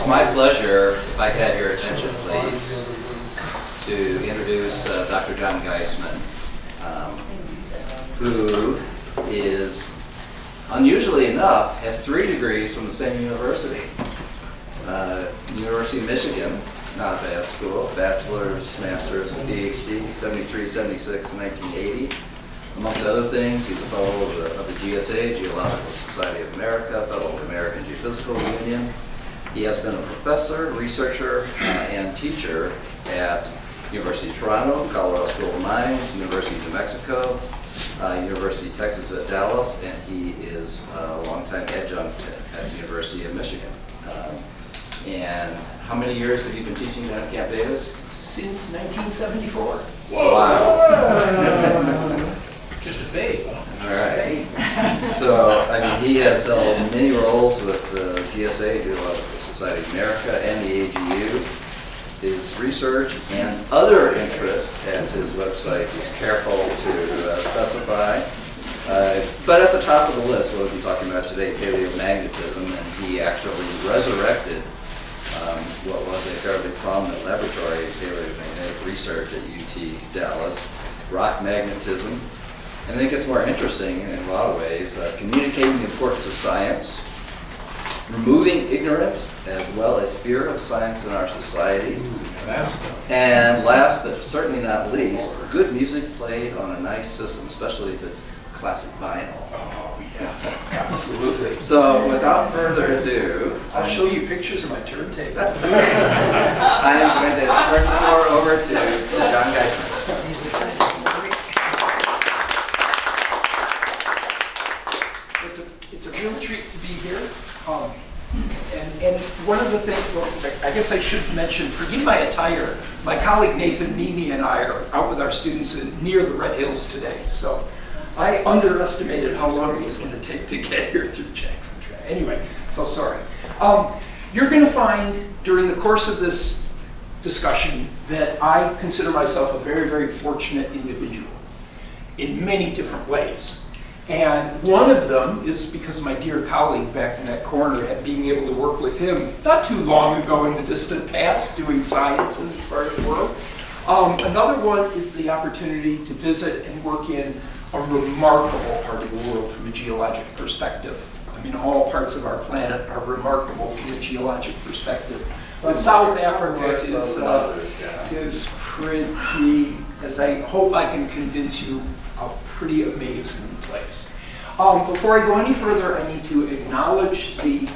It's my pleasure, if I could have your attention, please, to introduce Dr. John Geissman, who is, unusually enough, has 3 degrees from the same university. University of Michigan, not a bad school, bachelor's, master's, and PhD, 73, 76, and 1980. Amongst other things, he's a fellow of the GSA, Geological Society of America, fellow of the American Geophysical Union. He has been a professor, researcher, and teacher at University of Toronto, Colorado School of Mines, University of New Mexico, University of Texas at Dallas, and he is a longtime adjunct at the University of Michigan. And how many years have you been teaching at Camp Davis? Since 1974. Wow. Just a babe. All right. So, I mean, he has held many roles with the GSA, Geological Society of America, and the AGU. His research and other interests, as his website is careful to specify. But at the top of the list, what we'll be talking about today, paleomagnetism, and he actually resurrected what was a fairly prominent laboratory paleomagnetic research at UT Dallas, rock magnetism. And I think it's more interesting in a lot of ways, communicating the importance of science, removing ignorance as well as fear of science in our society. And last but certainly not least, good music played on a nice system, especially if it's classic vinyl. Oh, yeah, absolutely. So without further ado, I'll show you pictures of my turntable. I am going to turn the floor over to John Geissman. It's a real treat to be here. And one of the things, well, I guess I should mention, forgive my attire, my colleague Nathan, Mimi, and I are out with our students near the Red Hills today. So I underestimated how long it was going to take to get here through Jackson. Anyway, so sorry. You're going to find during the course of this discussion that I consider myself a very, very fortunate individual in many different ways. And one of them is because my dear colleague back in that corner had being able to work with him not too long ago in the distant past doing science in this part of the world. Another one is the opportunity to visit and work in a remarkable part of the world from a geologic perspective. I mean, all parts of our planet are remarkable from a geologic perspective. But South Africa is pretty, as I hope I can convince you, a pretty amazing place. Before I go any further, I need to acknowledge the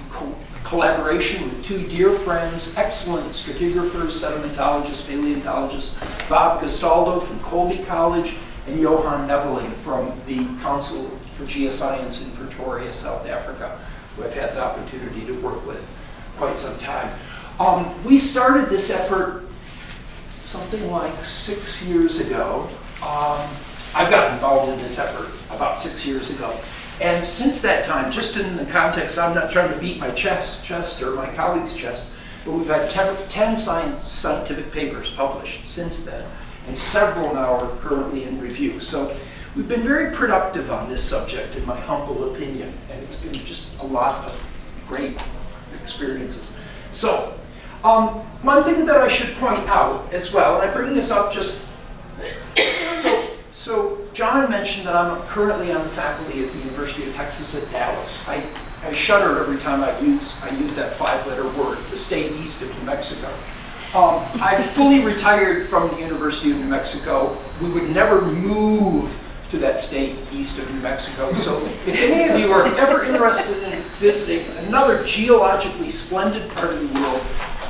collaboration with 2 dear friends, excellent stratigraphers, sedimentologists, paleontologists, Bob Castaldo from Colby College and Johan Neveling from the Council for Geoscience in Pretoria, South Africa, who I've had the opportunity to work with quite some time. We started this effort something like 6 years ago. I got involved in this effort about 6 years ago. And since that time, just in the context, I'm not trying to beat my chest or my colleague's chest, but we've had 10 scientific papers published since then, and several now are currently in review. So we've been very productive on this subject, in my humble opinion, and it's been just a lot of great experiences. So, one thing that I should point out as well, and I bring this up just so John mentioned that I'm currently on the faculty at the University of Texas at Dallas. I shudder every time I use that 5-letter word, the state east of New Mexico. I fully retired from the University of New Mexico. We would never move to that state east of New Mexico. So if any of you are ever interested in visiting another geologically splendid part of the world,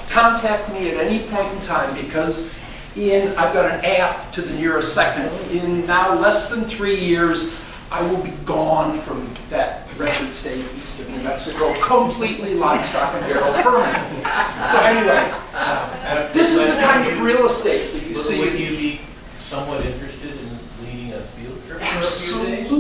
contact me at any point in time, because I've got an app to the nearest second. In now less than 3 years, I will be gone from that wretched state east of New Mexico, completely lock, stock, and barrel, permanently. So anyway, this is the kind of real estate that you see. Would you be somewhat interested in leading a field trip for a few days?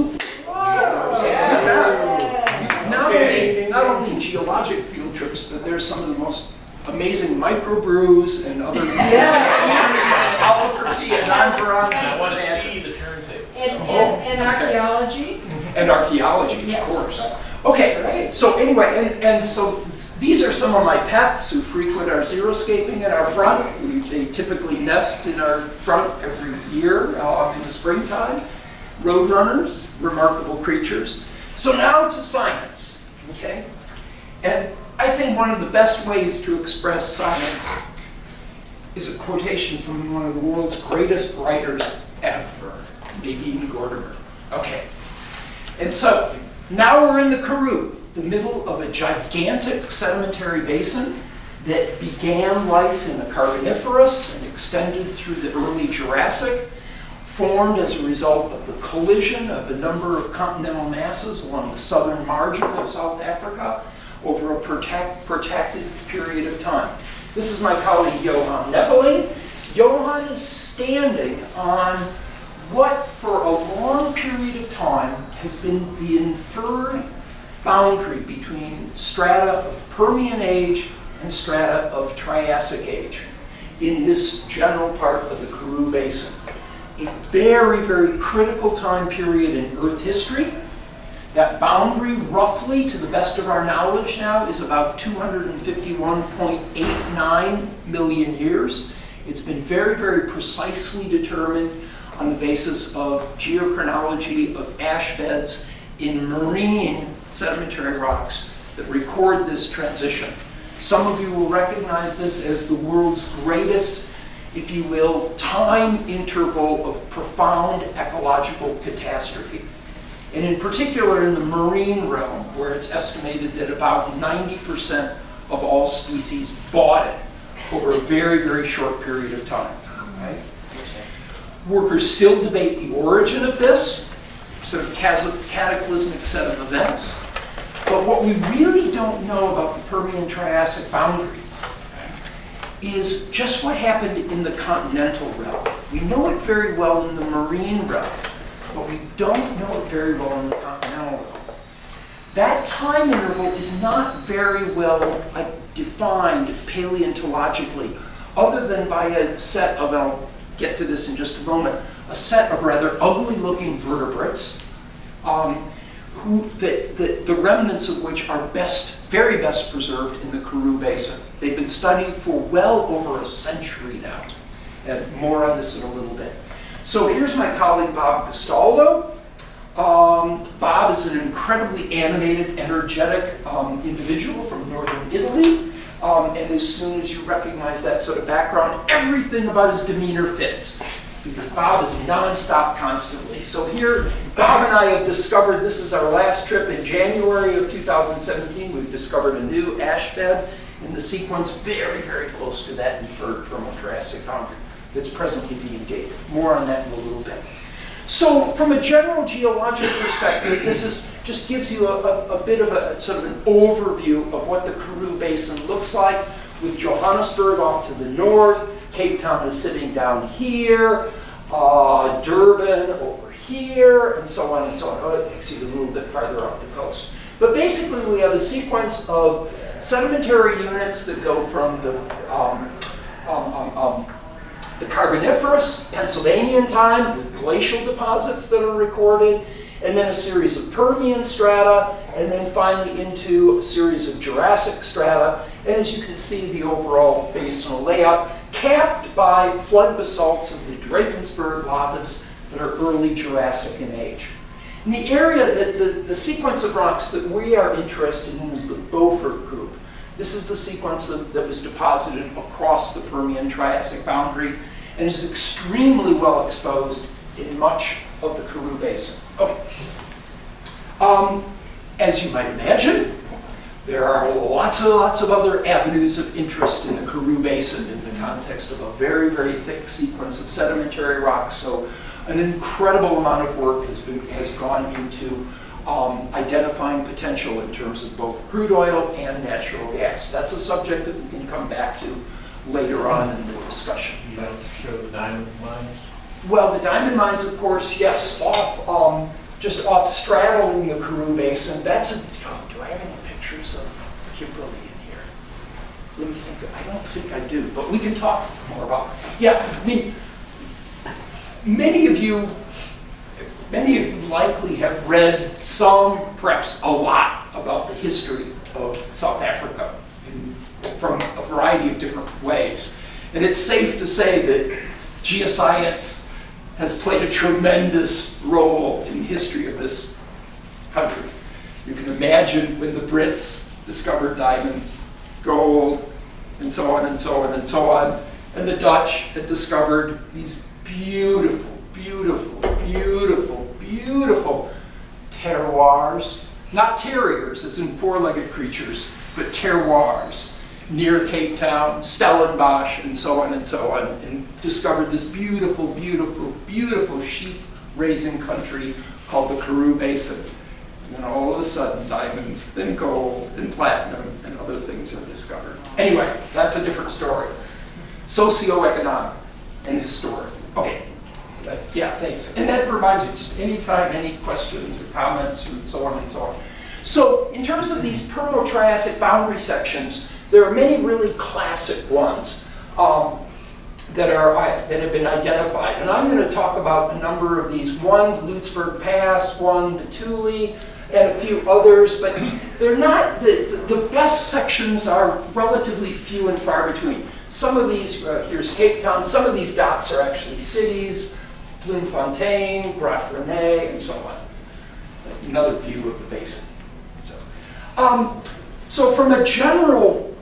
Absolutely. Not only geologic field trips, but there's some of the most amazing microbrews and other eateries in Albuquerque and Nonpareil. I want to see the turntables. And archaeology. And archaeology, Yes. of course. Okay, so anyway, and so these are some of my pets who frequent our xeriscaping at our front. They typically nest in our front every year in the springtime. Roadrunners, remarkable creatures. So now to science, okay? And I think one of the best ways to express science is a quotation from one of the world's greatest writers ever, Nadine Gordimer. Okay, and so now we're in the Karoo, the middle of a gigantic sedimentary basin that began life in the Carboniferous and extended through the early Jurassic, formed as a result of the collision of a number of continental masses along the southern margin of South Africa over a protracted period of time. This is my colleague Johan Neveling. Johan is standing on what for a long period of time has been the inferred boundary between strata of Permian age and strata of Triassic age in this general part of the Karoo Basin. A very, very critical time period in Earth history. That boundary, roughly, to the best of our knowledge now, is about 251.89 million years. It's been very, very precisely determined on the basis of geochronology of ash beds in marine sedimentary rocks that record this transition. Some of you will recognize this as the world's greatest, if you will, time interval of profound ecological catastrophe. And in particular in the marine realm, where it's estimated that about 90% of all species bought it over a very, very short period of time. Right? Workers still debate the origin of this sort of cataclysmic set of events. But what we really don't know about the Permian Triassic boundary is just what happened in the continental realm. We know it very well in the marine realm, but we don't know it very well in the continental realm. That time interval is not very well defined paleontologically, other than by a set of, I'll get to this in just a moment, a set of rather ugly-looking vertebrates, the remnants of which are very best preserved in the Karoo Basin. They've been studied for well over a century now. And more on this in a little bit. So here's my colleague Bob Castaldo. Bob is an incredibly animated, energetic individual from northern Italy. And as soon as you recognize that sort of background, everything about his demeanor fits. Because Bob is nonstop constantly. So here, Bob and I have discovered, this is our last trip in January of 2017, we've discovered a new ash bed in the sequence very, very close to that inferred Permian-Triassic boundary that's presently being dated. More on that in a little bit. So from a general geologic perspective, just gives you a bit of a sort of an overview of what the Karoo Basin looks like, with Johannesburg off to the north, Cape Town is sitting down here, Durban over here, and so on and so on. Oh, it takes you a little bit farther up the coast. But basically we have a sequence of sedimentary units that go from the Carboniferous, Pennsylvanian time, with glacial deposits that are recorded, and then a series of Permian strata, and then finally into a series of Jurassic strata. And as you can see, the overall basinal layout, capped by flood basalts of the Drakensberg lavas that are early Jurassic in age. In the area, the sequence of rocks that we are interested in is the Beaufort group. This is the sequence that was deposited across the Permian-Triassic boundary and is extremely well exposed in much of the Karoo Basin. Okay. As you might imagine, there are lots of other avenues of interest in the Karoo Basin in the context of a very, very thick sequence of sedimentary rocks. So an incredible amount of work has gone into identifying potential in terms of both crude oil and natural gas. That's a subject that we can come back to later on in the discussion. You want to show the diamond mines? Well, the diamond mines, of course, yes, just off straddling the Karoo Basin. Do I have any pictures of Kimberly in here? Let me think. I don't think I do, but we can talk more about it. Yeah, I mean, many of you likely have read some, perhaps a lot, about the history of South Africa from a variety of different ways. And it's safe to say that geoscience has played a tremendous role in the history of this country. You can imagine when the Brits discovered diamonds, gold, and so on and so on and so on, and the Dutch had discovered these beautiful, beautiful, beautiful, beautiful terroirs, not terriers as in four-legged creatures, but terroirs near Cape Town, Stellenbosch, and so on, and discovered this beautiful, beautiful, beautiful sheep-raising country called the Karoo Basin. And then all of a sudden, diamonds, then gold, then platinum, and other things are discovered. Anyway, that's a different story. Socioeconomic and historic. Okay, yeah, thanks. And that reminds me, just anytime, any questions or comments, and so on and so on. So, in terms of these Permo-Triassic boundary sections, there are many really classic ones that have been identified. And I'm going to talk about a number of these. One, the Lewisburg Pass, one, the Thule, and a few others, but they're not, the best sections are relatively few and far between. Some of these, here's Cape Town, some of these dots are actually cities, Bloemfontein, Graaf Reinet, and so on. Another view of the basin. So from a general,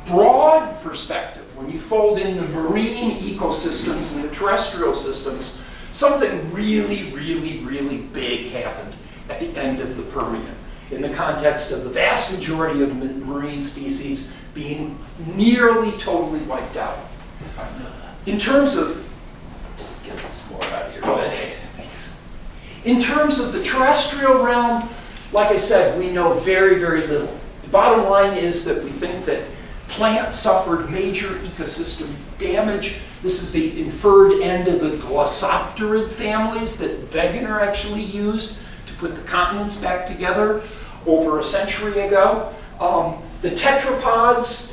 broad perspective, when you fold in the marine ecosystems and the terrestrial systems, something really, really, really big happened at the end of the Permian, in the context of the vast majority of marine species being nearly totally wiped out. In terms of, just get this more out of here. Okay, thanks. In terms of the terrestrial realm, like I said, we know very, very little. The bottom line is that we think that plants suffered major ecosystem damage. This is the inferred end of the glossopterid families that Wegener actually used to put the continents back together over a century ago. The tetrapods,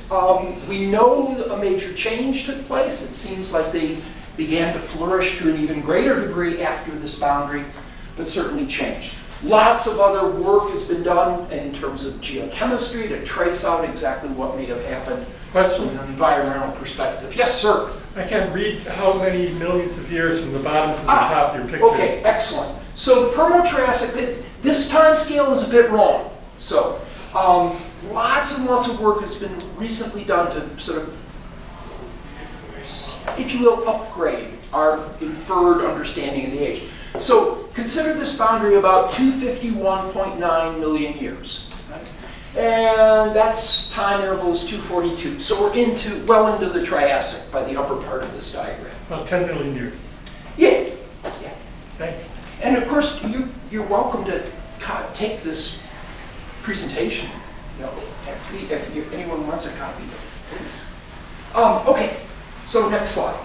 we know a major change took place. It seems like they began to flourish to an even greater degree after this boundary, but certainly changed. Lots of other work has been done in terms of geochemistry to trace out exactly what may have happened from an environmental perspective. Yes, sir? I can't read how many millions of years from the bottom to the top of your picture. Okay, excellent. So the Permo-Triassic, this time scale is a bit wrong. So lots and lots of work has been recently done to sort of, if you will, upgrade our inferred understanding of the age. So consider this boundary about 251.9 million years. Right? And that's time interval is 242. So we're well into the Triassic by the upper part of this diagram. About 10 million years. Yeah. Thanks. And of course, you're welcome to take this presentation. You know, if anyone wants a copy, please. Okay, so next slide.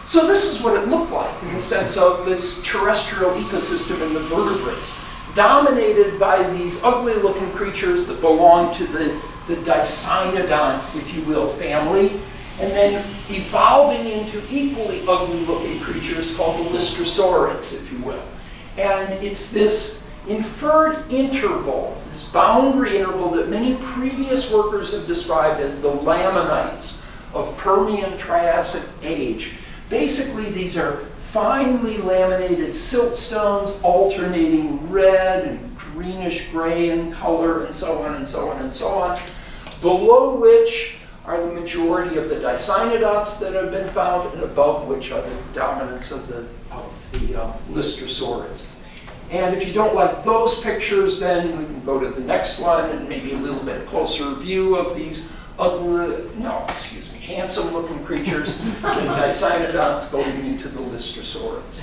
So this is what it looked like in the sense of this terrestrial ecosystem in the vertebrates, dominated by these ugly-looking creatures that belong to the Dicynodont, if you will, family, and then evolving into equally ugly-looking creatures called the Lystrosaurids, if you will. And it's this inferred interval, this boundary interval that many previous workers have described as the lamanites of Permian Triassic age. Basically, these are finely laminated siltstones, alternating red and greenish gray in color, and so on and so on and so on, below which are the majority of the Dicynodonts that have been found, and above which are the dominants of the Lystrosaurids. And if you don't like those pictures, then we can go to the next one and maybe a little bit closer view of these handsome-looking creatures, the Dicynodonts going into the Lystrosaurids.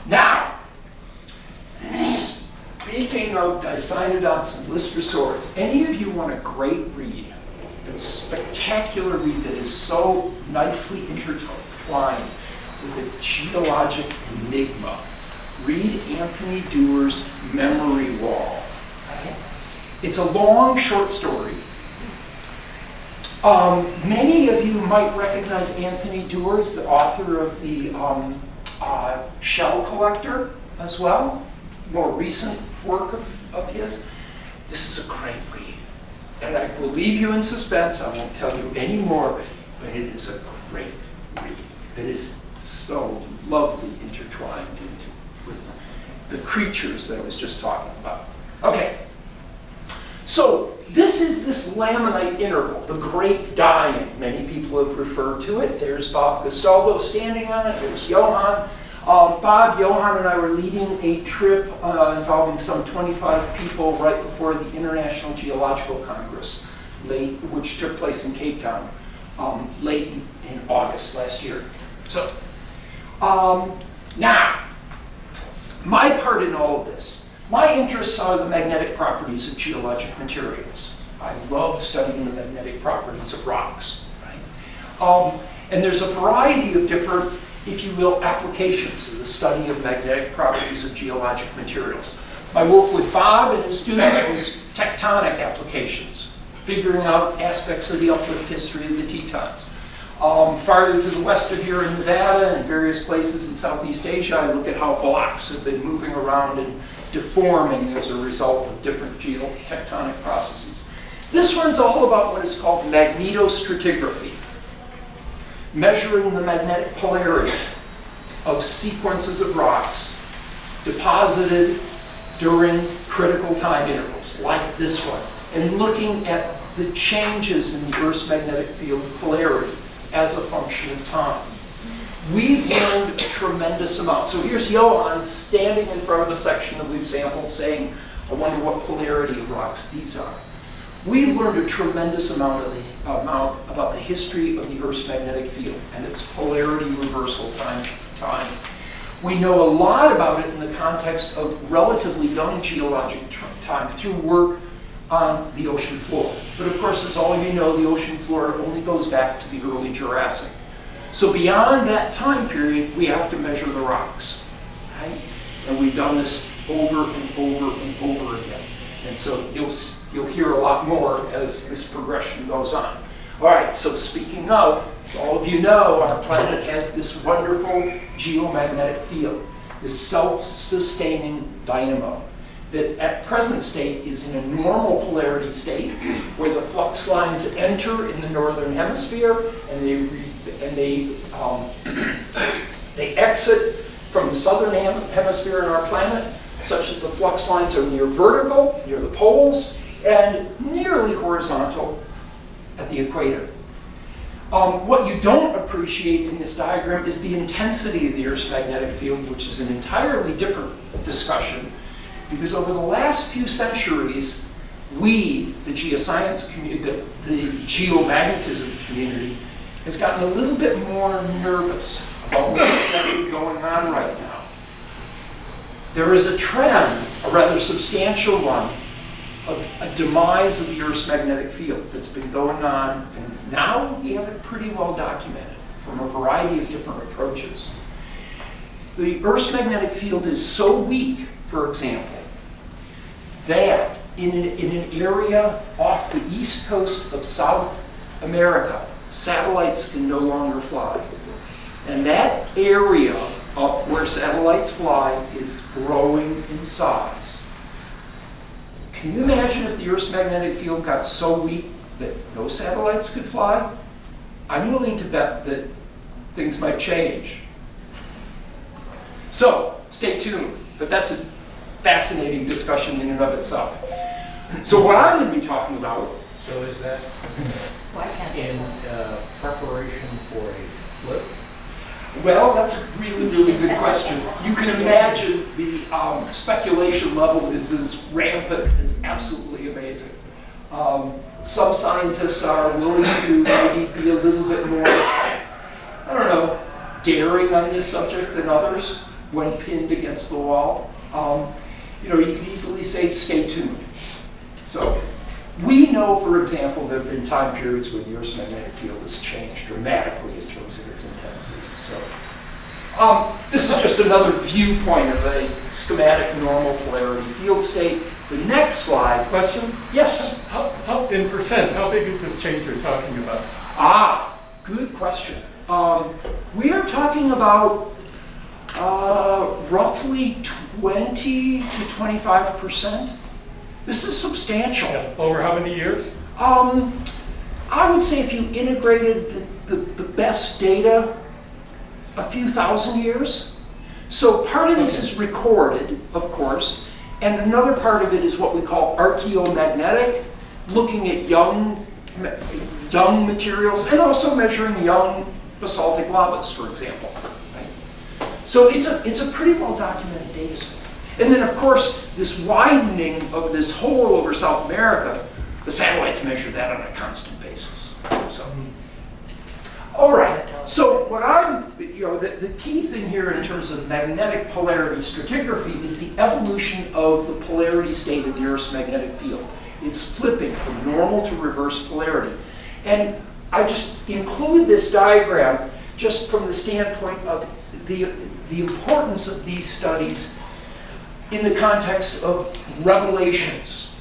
Now, speaking of Dicynodonts and Lystrosaurids, any of you want a great read, a spectacular read that is so nicely intertwined with a geologic enigma? Read Anthony Doerr's Memory Wall. It's a long, short story. Many of you might recognize Anthony Doerr as the author of the Shell Collector as well, more recent work of of his. This is a great read. And I will leave you in suspense. I won't tell you any more, but it is a great read. It is so lovely intertwined with the creatures that I was just talking about. Okay. So this is this laminite interval, the great dying. Many people have referred to it. There's Bob Gastaldo standing on it. There's Johan. Bob, Johan, and I were leading a trip involving some 25 people right before the International Geological Congress, which took place in Cape Town late in August last year. So now, my part in all of this. My interests are the magnetic properties of geologic materials. I love studying the magnetic properties of rocks. Right? And there's a variety of different, if you will, applications of the study of magnetic properties of geologic materials. My work with Bob and his students was tectonic applications, figuring out aspects of the uplift history of the Tetons. Farther to the west of here in Nevada and various places in Southeast Asia, I look at how blocks have been moving around and deforming as a result of different geotectonic processes. This one's all about what is called magnetostratigraphy, measuring the magnetic polarity of sequences of rocks deposited during critical time intervals, like this one, and looking at the changes in the Earth's magnetic field polarity as a function of time. We've learned a tremendous amount. So here's Johan standing in front of a section that we've sampled saying, I wonder what polarity of rocks these are. We've learned a tremendous amount about the history of the Earth's magnetic field and its polarity reversal time. We know a lot about it in the context of relatively young geologic time through work on the ocean floor. But of course, as all of you know, the ocean floor only goes back to the early Jurassic. So beyond that time period, we have to measure the rocks, right? And we've done this over and over and over again. And so you'll hear a lot more as this progression goes on. All right, so speaking of, as all of you know, our planet has this wonderful geomagnetic field, this self-sustaining dynamo that at present state is in a normal polarity state where the flux lines enter in the northern hemisphere and they exit from the southern hemisphere in our planet such that the flux lines are near vertical, near the poles, and nearly horizontal at the equator. What you don't appreciate in this diagram is the intensity of the Earth's magnetic field, which is an entirely different discussion, because over the last few centuries, we, the geoscience community, the geomagnetism community, has gotten a little bit more nervous about what's exactly going on right now. There is a trend, a rather substantial one, of a demise of the Earth's magnetic field that's been going on, and now we have it pretty well documented from a variety of different approaches. The Earth's magnetic field is so weak, for example, that in an area off the east coast of South America, satellites can no longer fly. And that area up where satellites fly is growing in size. Can you imagine if the Earth's magnetic field got so weak that no satellites could fly? I'm willing to bet that things might change. So, stay tuned. But that's a fascinating discussion in and of itself. So what I'm going to be talking about... So is that in preparation for a flip? Well, that's a really, really good question. You can imagine the speculation level is as rampant as absolutely amazing. Some scientists are willing to maybe be a little bit more, I don't know, daring on this subject than others when pinned against the wall. You could easily say, stay tuned. So, we know, for example, there have been time periods where the Earth's magnetic field has changed dramatically in terms of its intensity. So, this is just another viewpoint of a schematic normal polarity field state. The next slide. Question? Yes? How in percent, how big is this change you're talking about? Good question. We are talking about roughly 20 to 25%. This is substantial. Over how many years? I would say if you integrated the best data, a few thousand years. So part of this is recorded, of course, and another part of it is what we call archaeomagnetic, looking at young materials and also measuring young basaltic lavas, for example. Right? So it's a pretty well documented data set. And then, of course, this widening of this hole over South America, the satellites measure that on a constant basis. So, all right. So what the key thing here in terms of magnetic polarity stratigraphy is the evolution of the polarity state of the Earth's magnetic field. It's flipping from normal to reverse polarity. And I just include this diagram just from the standpoint of the importance of these studies in the context of revelations,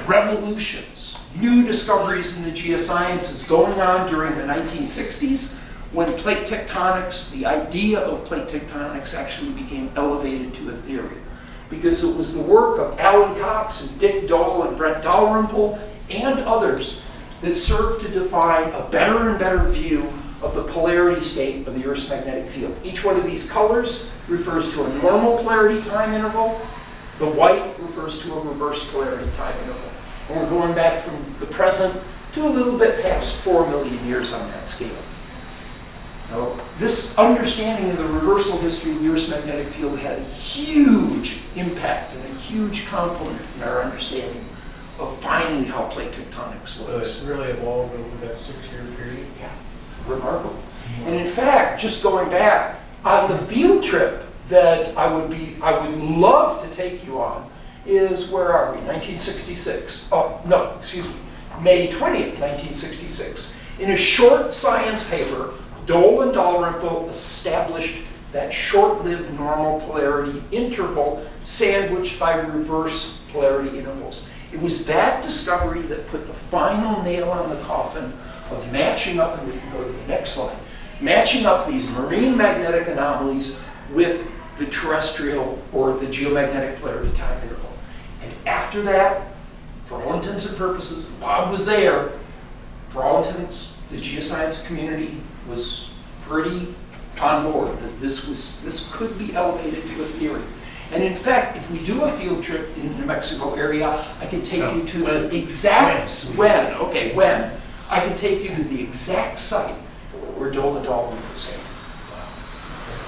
revolutions, new discoveries in the geosciences going on during the 1960s when plate tectonics, the idea of plate tectonics actually became elevated to a theory. Because it was the work of Alan Cox and Dick Dole and Brent Dalrymple and others that served to define a better and better view of the polarity state of the Earth's magnetic field. Each one of these colors refers to a normal polarity time interval. The white refers to a reverse polarity time interval. And we're going back from the present to a little bit past 4 million years on that scale. Now, this understanding of the reversal history of the Earth's magnetic field had a huge impact and a huge component in our understanding of finally how plate tectonics So works. it's really evolved over that 6-year period? Yeah, remarkable. And in fact, just going back, on the field trip that I would love to take you on is, where are we, 1966? Oh, no, excuse me, May 20th, 1966. In a short science paper, Dole and Dalrymple established that short-lived normal polarity interval sandwiched by reverse polarity intervals. It was that discovery that put the final nail on the coffin of matching up, and we can go to the next slide, matching up these marine magnetic anomalies with the terrestrial or the geomagnetic polarity time interval. And after that, for all intents and purposes, Bob was there, for all intents, the geoscience community was pretty on board that this could be elevated to a theory. And in fact, if we do a field trip in the New Mexico area, I can take you to the exact, when I can take you to the exact site where Dole and Dalrymple was saying.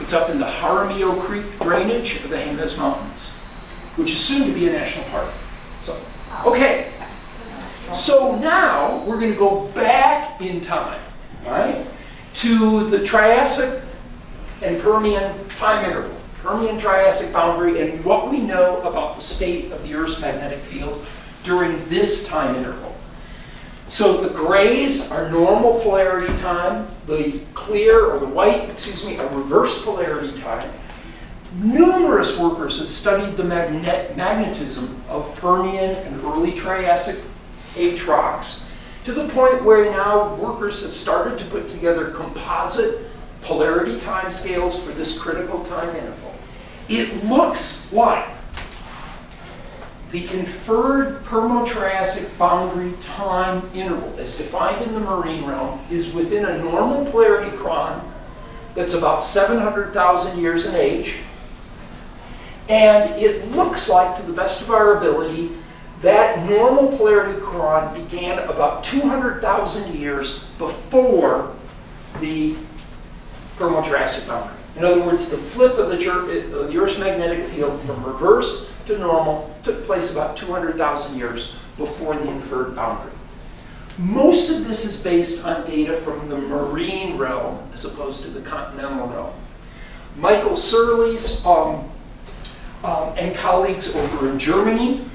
It's up in the Jaramillo Creek drainage of the Jemez Mountains, which is soon to be a national park. So, okay. So now we're going to go back in time, all right, to the Triassic and Permian time interval, Permian Triassic boundary, and what we know about the state of the Earth's magnetic field during this time interval. So the grays are normal polarity time, the clear, or the white, excuse me, a reverse polarity time. Numerous workers have studied the magnetism of Permian and early Triassic age rocks to the point where now workers have started to put together composite polarity time scales for this critical time interval. It looks like the inferred Permo-Triassic boundary time interval, as defined in the marine realm, is within a normal polarity chron that's about 700,000 years in age. And it looks like, to the best of our ability, that normal polarity chron began about 200,000 years before the Permo-Triassic boundary. In other words, the flip of the Earth's magnetic field from reverse to normal took place about 200,000 years before the inferred boundary. Most of this is based on data from the marine realm as opposed to the continental realm. Michael Surlees and colleagues over in Germany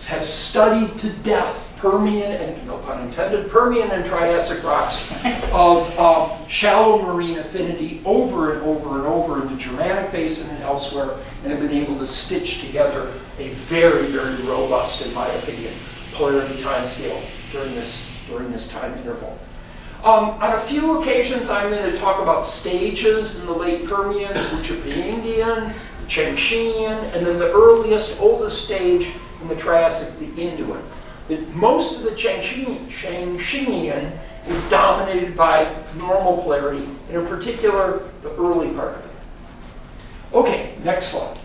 have studied to death Permian, and no pun intended, Permian and Triassic rocks of shallow marine affinity over and over and over in the Germanic Basin and elsewhere, and have been able to stitch together a very, very robust, in my opinion, polarity time scale during this time interval. On a few occasions, I'm going to talk about stages in the late Permian, the Uchapindian, the Chengxian, and then the earliest, oldest stage in the Triassic, the Inuit. Most of the Changxingian is dominated by normal polarity, and in particular, the early part of it. Okay, next slide.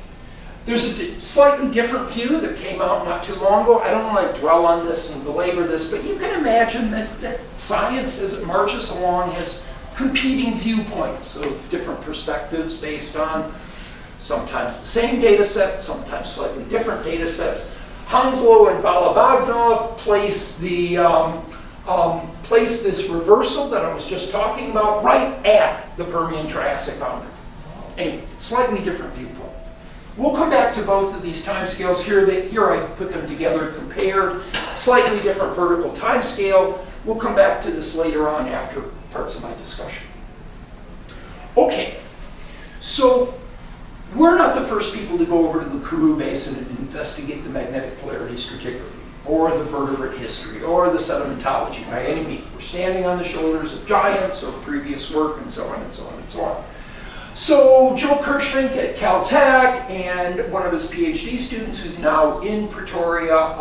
There's a slightly different view that came out not too long ago. I don't want to dwell on this and belabor this, but you can imagine that science, as it marches along, has competing viewpoints of different perspectives based on sometimes the same data set, sometimes slightly different data sets. Hanslow and Balabagnov place this reversal that I was just talking about right at the Permian Triassic boundary. A slightly different viewpoint. We'll come back to both of these timescales here. Here I put them together, compared, slightly different vertical timescale. We'll come back to this later on after parts of my discussion. Okay, so we're not the first people to go over to the Karoo Basin and investigate the magnetic polarity stratigraphy, or the vertebrate history, or the sedimentology by any means. We're standing on the shoulders of giants of previous work, and so on and so on and so on. So Joe Kirschvink at Caltech and one of his PhD students who's now in Pretoria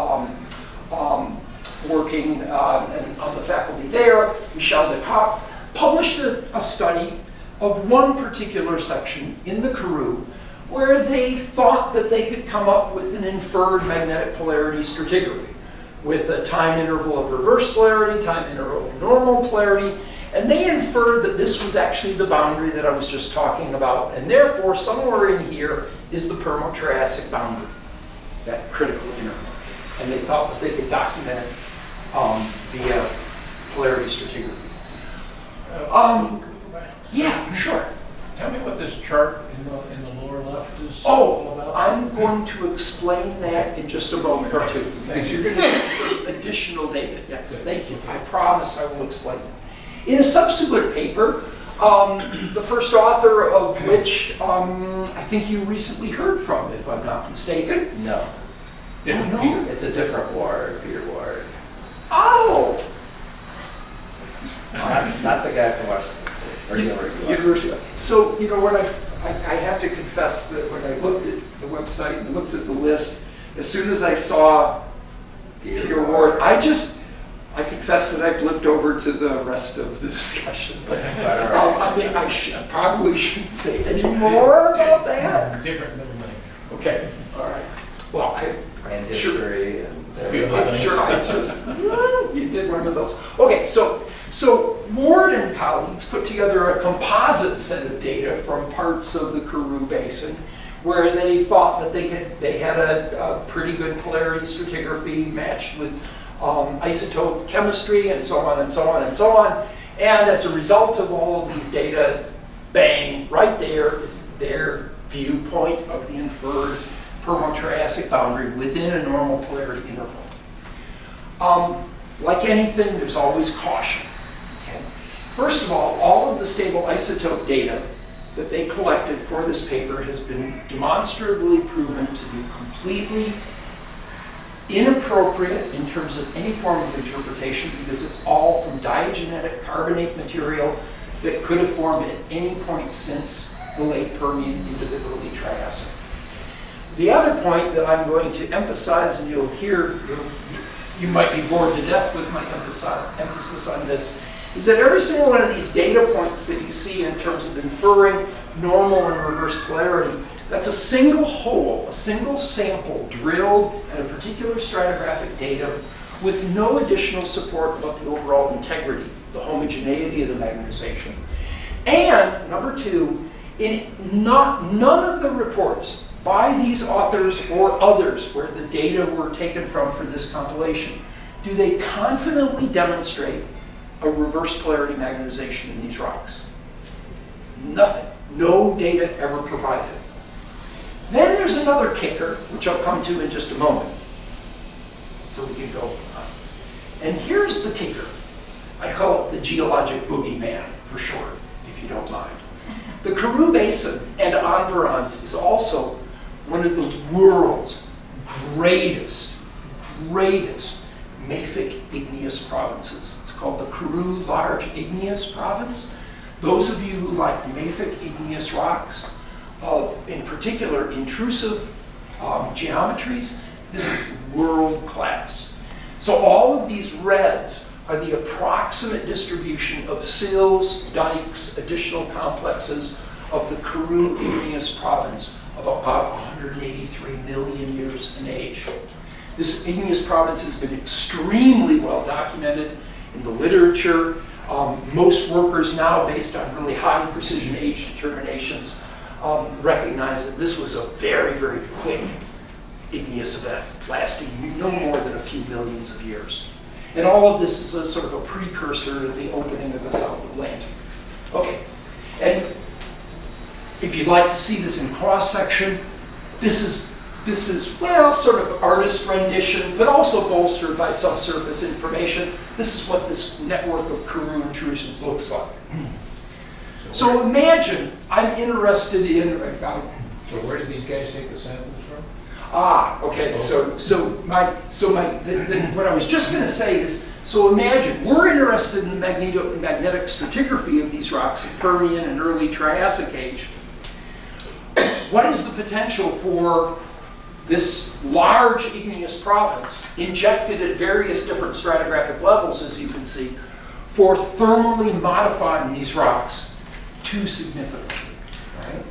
working on the faculty there, Michel de Kock, published a study of one particular section in the Karoo where they thought that they could come up with an inferred magnetic polarity stratigraphy with a time interval of reverse polarity, time interval of normal polarity, and they inferred that this was actually the boundary that I was just talking about, and therefore somewhere in here is the Permo-Triassic boundary, that critical interval. And they thought that they could document it via polarity stratigraphy. Yeah, sure. Tell me what this chart in the lower left is all about. I'm going to explain that in just a moment or two, because you're going to see some additional data. Yes, thank you. I promise I will explain it. In a subsequent paper, the first author of which I think you recently heard from, if I'm not mistaken. No. Different no. Peter. It's a different Ward, Peter Ward. Oh! Not the guy from Washington State, or University. University. So, you know what, I have to confess that when I looked at the website and looked at the list, as soon as I saw Peter Ward, I confess that I blipped over to the rest of the discussion. But I mean, I probably shouldn't say any more about that. Different middle name. Okay, all right. Well, And sure. history, and I'm sure I just, you did one of those. Okay, so Ward and colleagues put together a composite set of data from parts of the Karoo Basin where they thought that they had a pretty good polarity stratigraphy matched with isotope chemistry and so on and so on and so on. And as a result of all of these data, bang, right there is their viewpoint of the inferred Permo-Triassic boundary within a normal polarity interval. Like anything, there's always caution. Okay? First of all of the stable isotope data that they collected for this paper has been demonstrably proven to be completely inappropriate in terms of any form of interpretation, because it's all from diagenetic carbonate material that could have formed at any point since the late Permian into the early Triassic. The other point that I'm going to emphasize, and you'll hear, you might be bored to death with my emphasis on this, is that every single one of these data points that you see in terms of inferring normal and reverse polarity, that's a single hole, a single sample drilled at a particular stratigraphic datum with no additional support about the overall integrity, the homogeneity of the magnetization. And number two, none of the reports by these authors or others where the data were taken from for this compilation, do they confidently demonstrate a reverse polarity magnetization in these rocks? Nothing. No data ever provided. Then there's another kicker, which I'll come to in just a moment. So we can go on. And here's the kicker. I call it the geologic boogeyman for short, if you don't mind. The Karoo Basin and environs is also one of the world's greatest mafic igneous provinces. It's called the Karoo Large Igneous Province. Those of you who like mafic igneous rocks, of in particular intrusive geometries, This is world class. So all of these reds are the approximate distribution of sills, dikes, additional complexes of the Karoo igneous province of about 183 million years in age. This igneous province has been extremely well documented in the literature. Most workers now, based on really high precision age determinations, recognize that this was a very, very quick igneous event, lasting no more than a few millions of years. And all of this is a sort of a precursor to the opening of the South Atlantic. Okay, and if you'd like to see this in cross-section, this is, well, sort of artist rendition, but also bolstered by subsurface information. This is what this network of Karoo intrusions looks like. So imagine I'm interested in, So where did these guys take the samples from? Okay. What I was just going to say is, so imagine we're interested in the magnetic stratigraphy of these rocks in Permian and early Triassic age. What is the potential for this large igneous province, injected at various different stratigraphic levels, as you can see, for thermally modifying these rocks too significantly? Right?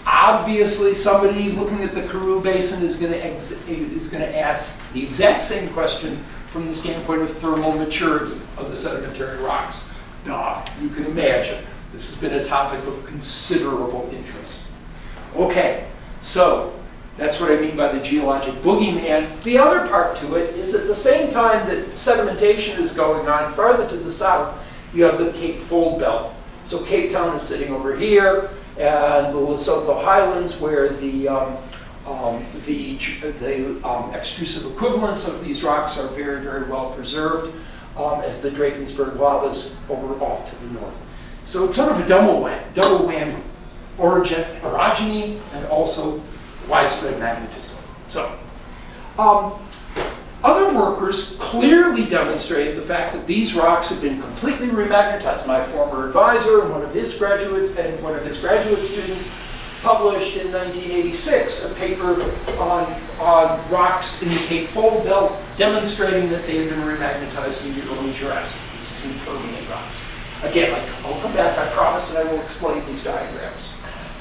Obviously, somebody looking at the Karoo Basin is going to ask the exact same question from the standpoint of thermal maturity of the sedimentary rocks. Duh, you can imagine. This has been a topic of considerable interest. Okay, so that's what I mean by the geologic boogeyman. The other part to it is at the same time that sedimentation is going on farther to the south, you have the Cape Fold Belt. So Cape Town is sitting over here, and the Lesotho Highlands, where the extrusive equivalents of these rocks are very, very well preserved, as the Drakensberg lavas over off to the north. So it's sort of a double whammy. Orogeny and also widespread magnetism. So, other workers clearly demonstrated the fact that these rocks had been completely remagnetized. My former advisor and one of his graduate students published in 1986 a paper on rocks in the Cape Fold Belt demonstrating that they had been remagnetized in the early Jurassic. This is in Permian rocks. Again, I'll come back, I promise, and I will explain these diagrams.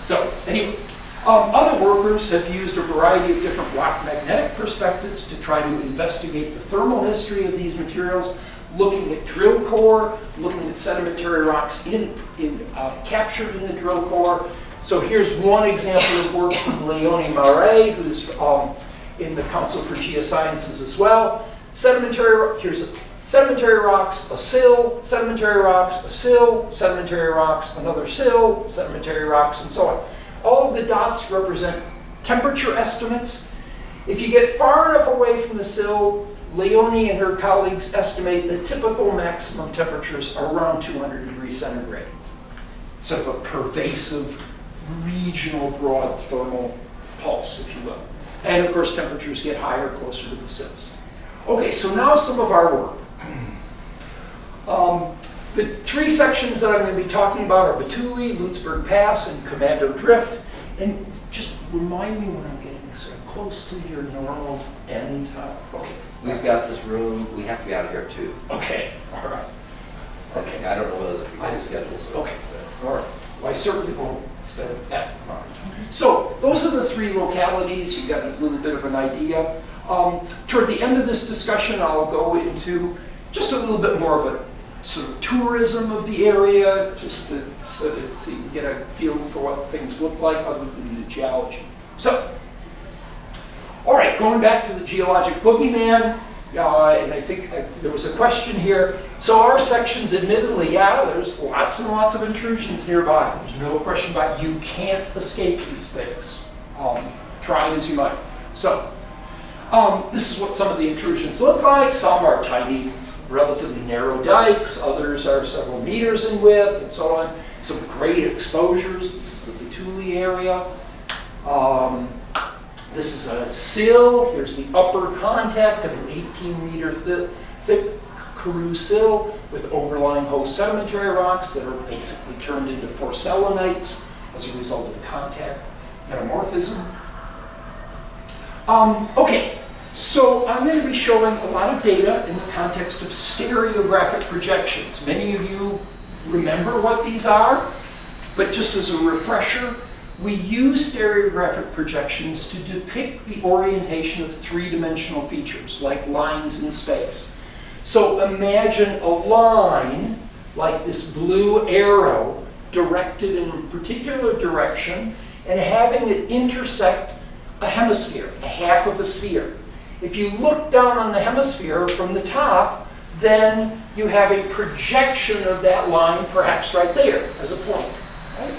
So, anyway, other workers have used a variety of different rock magnetic perspectives to try to investigate the thermal history of these materials, looking at drill core, looking at sedimentary rocks captured in the drill core. So here's one example of work from Leonie Marais, who's in the Council for Geosciences as well. Here's sedimentary rocks, a sill, sedimentary rocks, a sill, sedimentary rocks, another sill, sedimentary rocks, and so on. All of the dots represent temperature estimates. If you get far enough away from the sill, Leonie and her colleagues estimate that typical maximum temperatures are around 200 degrees centigrade. Sort of a pervasive, regional, broad thermal pulse, if you will. And of course, temperatures get higher closer to the sills. Okay, so now some of our work. The three sections that I'm going to be talking about are Batuli, Lewisburg Pass, and Commando Drift. And just remind me when I'm getting sort of close to your normal end time. Okay. We've got this room, we have to be out of here too. Okay, all right. Okay. I don't know whether the guys' schedules. Okay, all right. Well, I certainly won't spend that amount of time. So those are the three localities. You got a little bit of an idea. Toward the end of this discussion, I'll go into just a little bit more of a sort of tourism of the area, just so you can get a feel for what things look like other than the geology. So, all right, going back to the geologic boogeyman, and I think there was a question here. So our sections, admittedly, yeah, there's lots and lots of intrusions nearby. There's no question about it. You can't escape these things, try as you might. So, this is what some of the intrusions look like. Some are tiny, relatively narrow dikes, others are several meters in width, and so on. Some great exposures. This is the Batuli area. This is a sill. Here's the upper contact of an 18-meter thick Karoo sill with overlying host sedimentary rocks that are basically turned into porcellanites as a result of contact metamorphism. Okay, So I'm going to be showing a lot of data in the context of stereographic projections. Many of you remember what these are, but just as a refresher, we use stereographic projections to depict the orientation of three-dimensional features, like lines in space. So imagine a line, like this blue arrow, directed in a particular direction, and having it intersect a hemisphere, a half of a sphere. If you look down on the hemisphere from the top, then you have a projection of that line, perhaps right there, as a point. Right?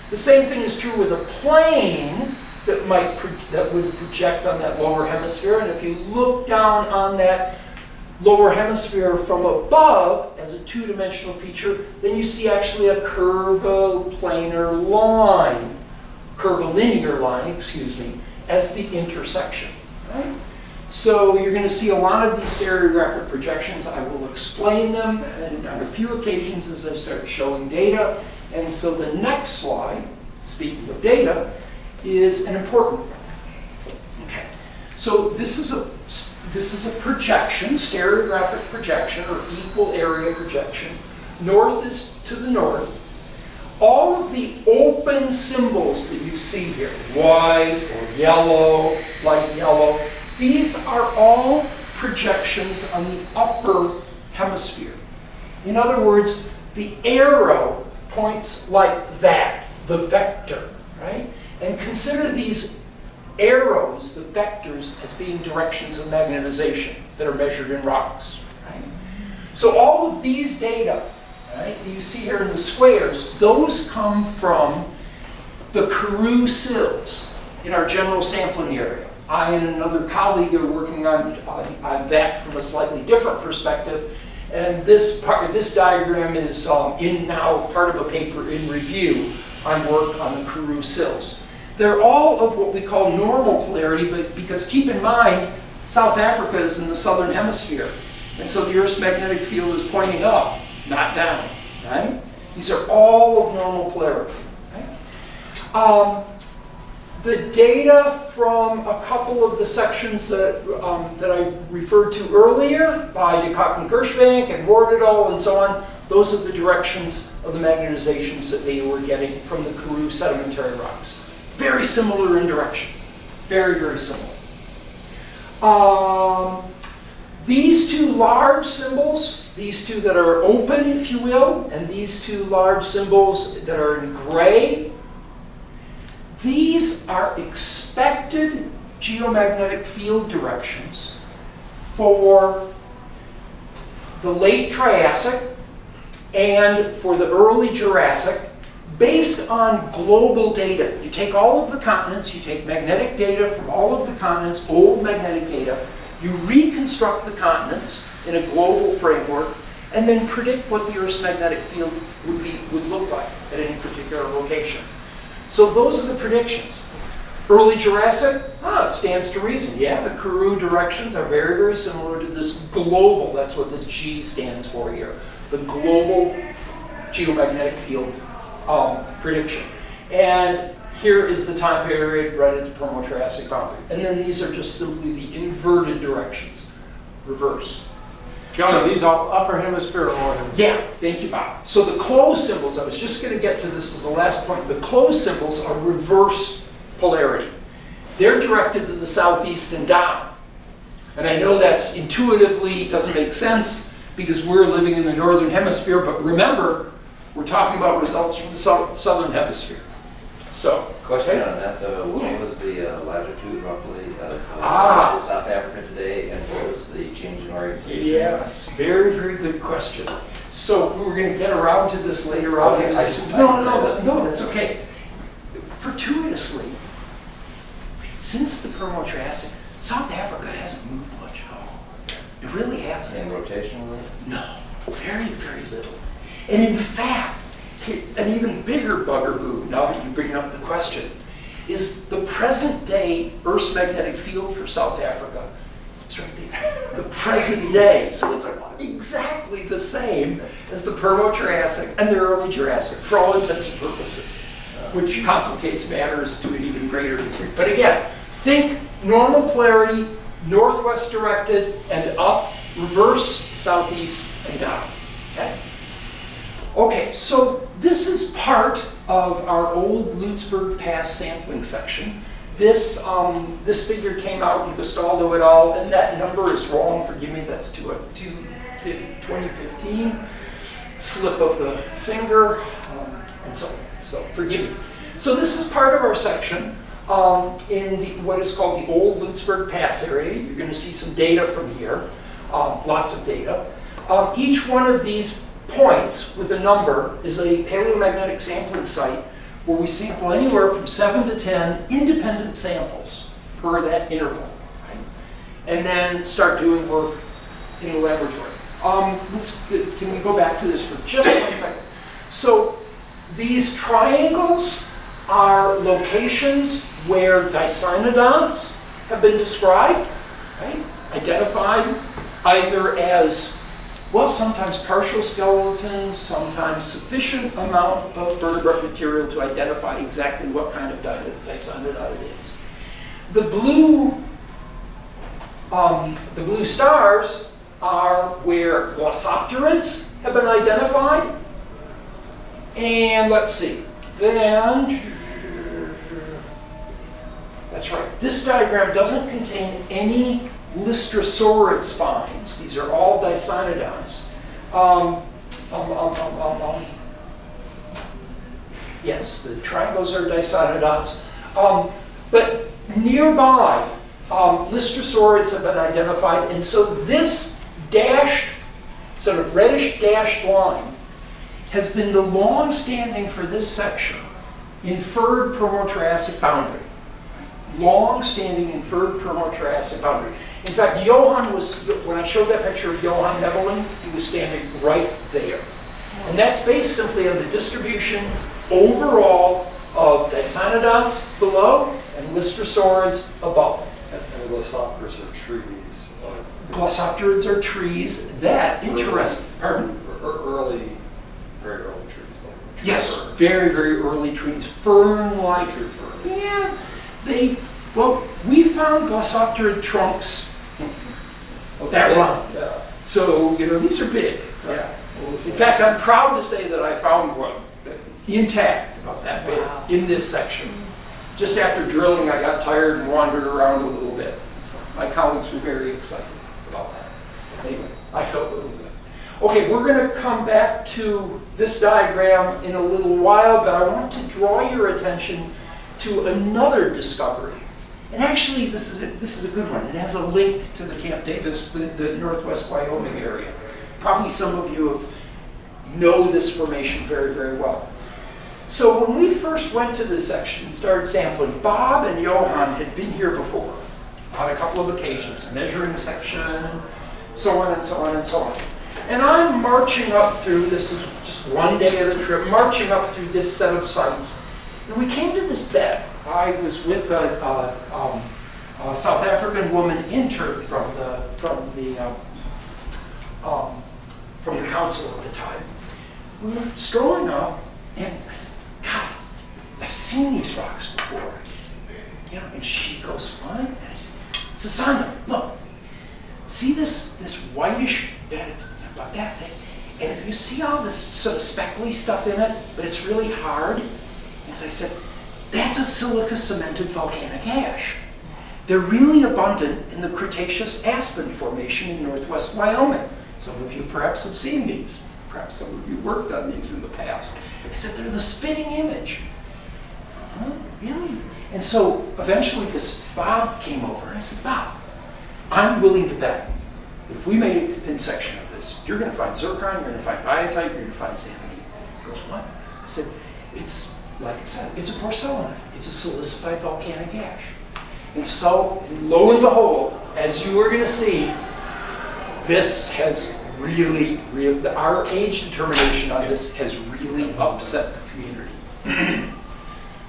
The same thing is true with a plane that would project on that lower hemisphere. And if you look down on that lower hemisphere from above as a two-dimensional feature, then you see actually a curvilinear line, as the intersection. Right? So you're going to see a lot of these stereographic projections. I will explain them on a few occasions as I start showing data. And so the next slide, speaking of data, is an important one. Okay. So this is a projection, stereographic projection, or equal area projection. North is to the north. All of the open symbols that you see here, white or yellow, light yellow, these are all projections on the upper hemisphere. In other words, the arrow points like that, the vector, right? And consider these arrows, the vectors, as being directions of magnetization that are measured in rocks, right? So all of these data, right, that you see here in the squares, those come from the Karoo sills in our general sampling area. I and another colleague are working on that from a slightly different perspective. And this diagram is now part of a paper in review on work on the Karoo sills. They're all of what we call normal polarity, but because keep in mind, South Africa is in the southern hemisphere. And so the Earth's magnetic field is pointing up, not down, right? These are all of normal polarity. Right? The data from a couple of the sections that I referred to earlier by de Kock and Kirschvank and Ward et al. And so on, those are the directions of the magnetizations that they were getting from the Karoo sedimentary rocks. Very similar in direction. Very, very similar. These two large symbols, these two that are open, if you will, and these two large symbols that are in gray, these are expected geomagnetic field directions for the late Triassic and for the early Jurassic based on global data. You take all of the continents, you take magnetic data from all of the continents, old magnetic data, you reconstruct the continents in a global framework, and then predict what the Earth's magnetic field would look like at any particular location. So those are the predictions. Early Jurassic, it stands to reason. Yeah, the Karoo directions are very, very similar to this global, that's what the G stands for here, the global geomagnetic field prediction. And here is the time period right at the Permo-Triassic boundary. And then these are just simply the inverted directions, reverse. John, are these all upper hemisphere or lower hemisphere? Yeah, thank you, Bob. So the closed symbols, I was just going to get to this as the last point. The closed symbols are reverse polarity. They're directed to the southeast and down. And I know that's intuitively doesn't make sense because we're living in the northern hemisphere, but remember, we're talking about results from the southern hemisphere. So, Question on that though, what was the latitude roughly of South Africa today, and what was the change in orientation? Yes, very, very good question. So we're going to get around to this later on. Okay, No, that's okay. Fortuitously, since the Permo-Triassic, South Africa hasn't moved much at all. It really hasn't. And rotationally? No, very, very little. And in fact, an even bigger bugaboo, now that you bring up the question, is the present day Earth's magnetic field for South Africa. It's right there. The present day. So it's exactly the same as the Permo-Triassic and the early Jurassic for all intents and purposes, which complicates matters to an even greater degree. But again, think normal polarity, northwest directed and up, reverse, southeast, and down. Okay? Okay, so this is part of our old Lewisburg Pass sampling section. This figure came out in Bastaldo et al., and that number is wrong. Forgive me, that's 2015. Slip of the finger, and so forgive me. So this is part of our section in what is called the old Lewisburg Pass area. You're going to see some data from here, lots of data. Each one of these points with a number is a paleomagnetic sampling site where we sample anywhere from 7 to 10 independent samples per that interval, right? And then start doing work in the laboratory. Can we go back to this for just 1 second? So these triangles are locations where dicynodonts have been described, right? Identified either as, well, sometimes partial skeletons, sometimes sufficient amount of vertebrate material to identify exactly what kind of dicynodont it is. The blue stars are where glossopterids have been identified. And let's see, then, that's right, this diagram doesn't contain any Lystrosaurids finds. These are all dicynodonts. Yes, the triangles are dicynodonts. But nearby, Lystrosaurids have been identified, and so this dashed, sort of reddish dashed line has been the long-standing for this section inferred Permian-Triassic boundary. Long-standing inferred Permian-Triassic boundary. In fact, Johann was, when I showed that picture of Johann Nebelin, he was standing right there. And that's based simply on the distribution overall of dicynodonts below and Lystrosaurids above. And glossopterids are trees. Glossopterids are trees that interest, pardon? Early, very early trees. Like Yes, fern. very, very early trees, fern-like. True fern. Yeah, well, we found glossopterid trunks that long. Yeah. So, these are big. Yeah. In fact, I'm proud to say that I found one intact, about that big, in this section. Just after drilling, I got tired and wandered around a little bit. So my colleagues were very excited about that. Anyway, I felt really good. Okay, we're going to come back to this diagram in a little while, but I want to draw your attention to another discovery. And actually, this is a good one. It has a link to the Camp Davis, the Northwest Wyoming area. Probably some of you know this formation very, very well. So when we first went to this section and started sampling, Bob and Johann had been here before on a couple of occasions, measuring section, so on and so on and so on. And I'm marching up through, this is just one day of the trip, marching up through this set of sites. And we came to this bed. I was with a South African woman intern from the council at the time. We were strolling up, and I said, God, I've seen these rocks before. And she goes, what? And I said, Susanna, look, see this whitish bed? It's about that thing. And you see all this sort of speckly stuff in it, but it's really hard. As I said, that's a silica-cemented volcanic ash. They're really abundant in the Cretaceous Aspen Formation in northwest Wyoming. Some of you perhaps have seen these. Perhaps some of you worked on these in the past. I said, they're the spitting image. Really? And so eventually this Bob came over, and I said, Bob, I'm willing to bet that if we made a thin section of this, you're going to find zircon, you're going to find biotite, you're going to find sanity. He goes, what? I said, it's, like I said, it's a porcelain. It's a silicified volcanic ash. And so, lo and behold, as you are going to see, this has really, our age determination on this has really upset the community.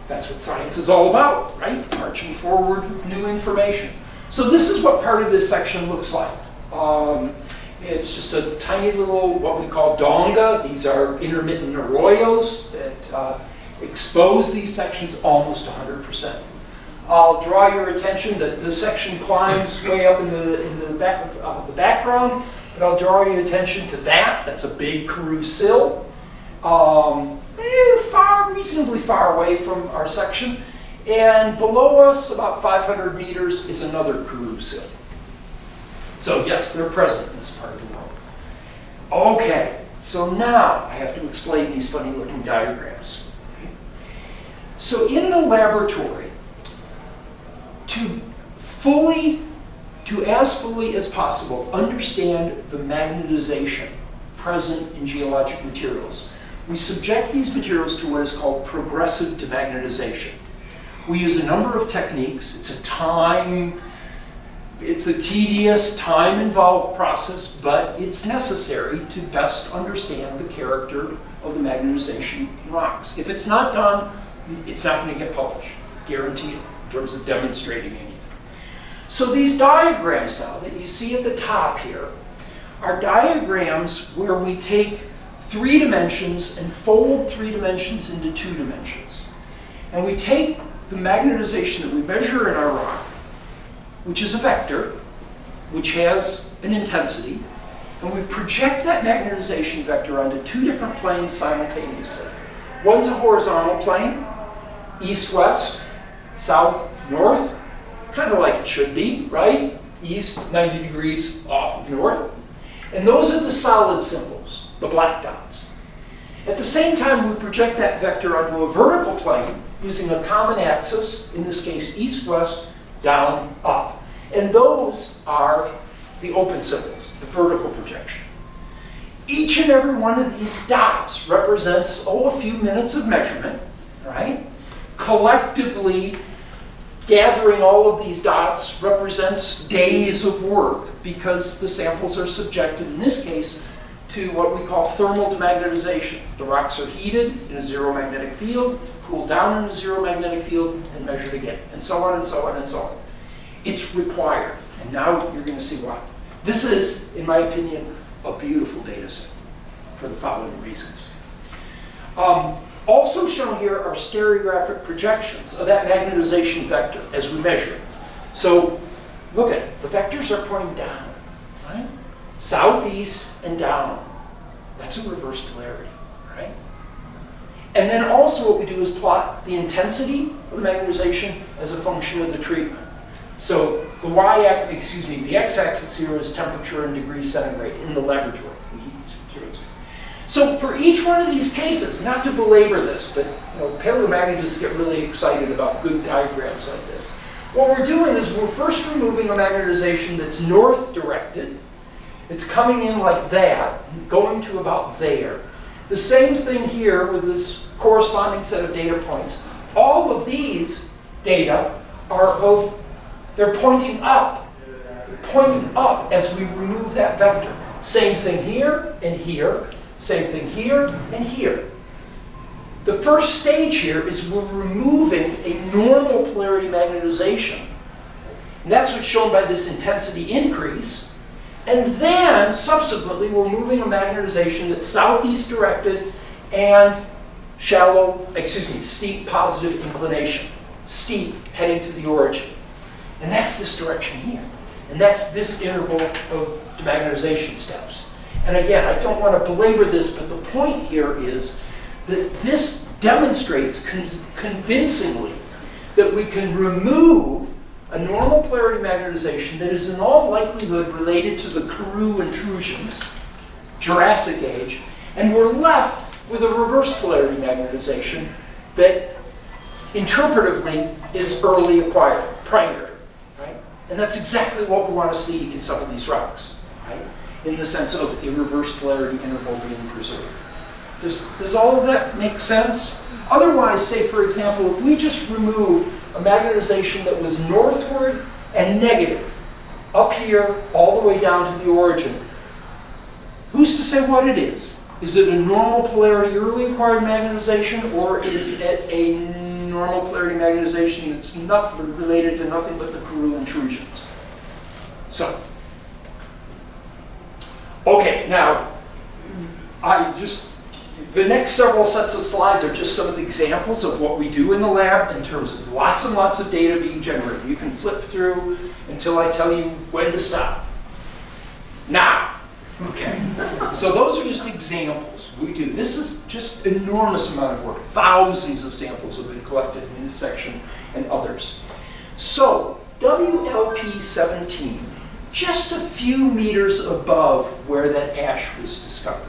That's what science is all about, right? Marching forward with new information. So this is what part of this section looks like. It's just a tiny little, what we call donga. These are intermittent arroyos that expose these sections almost 100%. I'll draw your attention that the section climbs way up in the background, but I'll draw your attention to that. That's a big Karoo sill, reasonably far away from our section. And below us, about 500 meters, is another Karoo sill. So yes, they're present in this part of the world. Okay, so now I have to explain these funny looking diagrams. So in the laboratory, to as fully as possible understand the magnetization present in geologic materials, we subject these materials to what is called progressive demagnetization. We use a number of techniques. It's a tedious, time-involved process, but it's necessary to best understand the character of the magnetization in rocks. If it's not done, it's not going to get published, guaranteed, in terms of demonstrating anything. So these diagrams now that you see at the top here are diagrams where we take 3 dimensions and fold 3 dimensions into 2 dimensions. And we take the magnetization that we measure in our rock, which is a vector, which has an intensity, and we project that magnetization vector onto 2 different planes simultaneously. One's a horizontal plane, east-west, south-north, kind of like it should be, right? East, 90 degrees off of north. And those are the solid symbols, the black dots. At the same time, we project that vector onto a vertical plane using a common axis, in this case east-west, down, up. And those are the open symbols, the vertical projection. Each and every one of these dots represents, a few minutes of measurement, right? Collectively, gathering all of these dots represents days of work because the samples are subjected, in this case, to what we call thermal demagnetization. The rocks are heated in a zero magnetic field, cooled down in a zero magnetic field, and measured again, and so on and so on and so on. It's required, and now you're going to see why. This is, in my opinion, a beautiful data set for the following reasons. Also shown here are stereographic projections of that magnetization vector as we measure it. So look at it. The vectors are pointing down, right? Southeast and down. That's a reverse polarity, right? And then also what we do is plot the intensity of the magnetization as a function of the treatment. So the the x-axis here is temperature in degrees centigrade in the laboratory. So for each one of these cases, not to belabor this, but paleomagnetists get really excited about good diagrams like this. What we're doing is we're first removing a magnetization that's north directed. It's coming in like that, going to about there. The same thing here with this corresponding set of data points. All of these data they're pointing up. They're pointing up as we remove that vector. Same thing here and here. Same thing here and here. The first stage here is we're removing a normal polarity magnetization. And that's what's shown by this intensity increase. And then, subsequently, we're moving a magnetization that's southeast directed and steep positive inclination. Steep, heading to the origin. And that's this direction here. And that's this interval of demagnetization steps. And again, I don't want to belabor this, but the point here is that this demonstrates convincingly that we can remove a normal polarity magnetization that is in all likelihood related to the Karoo intrusions, Jurassic age, and we're left with a reverse polarity magnetization that interpretively is early acquired, primary, right? And that's exactly what we want to see in some of these rocks, right? In the sense of a reverse polarity interval being preserved. Does all of that make sense? Otherwise, say for example, if we just removed a magnetization that was northward and negative, up here, all the way down to the origin, who's to say what it is? Is it a normal polarity early acquired magnetization, or is it a normal polarity magnetization that's not related to nothing but the Karoo intrusions? So, okay, now, The next several sets of slides are just some of the examples of what we do in the lab in terms of lots and lots of data being generated. You can flip through until I tell you when to stop. Now. Okay. So those are just examples we do. This is just an enormous amount of work. Thousands of samples have been collected in this section and others. So WLP 17, just a few meters above where that ash was discovered.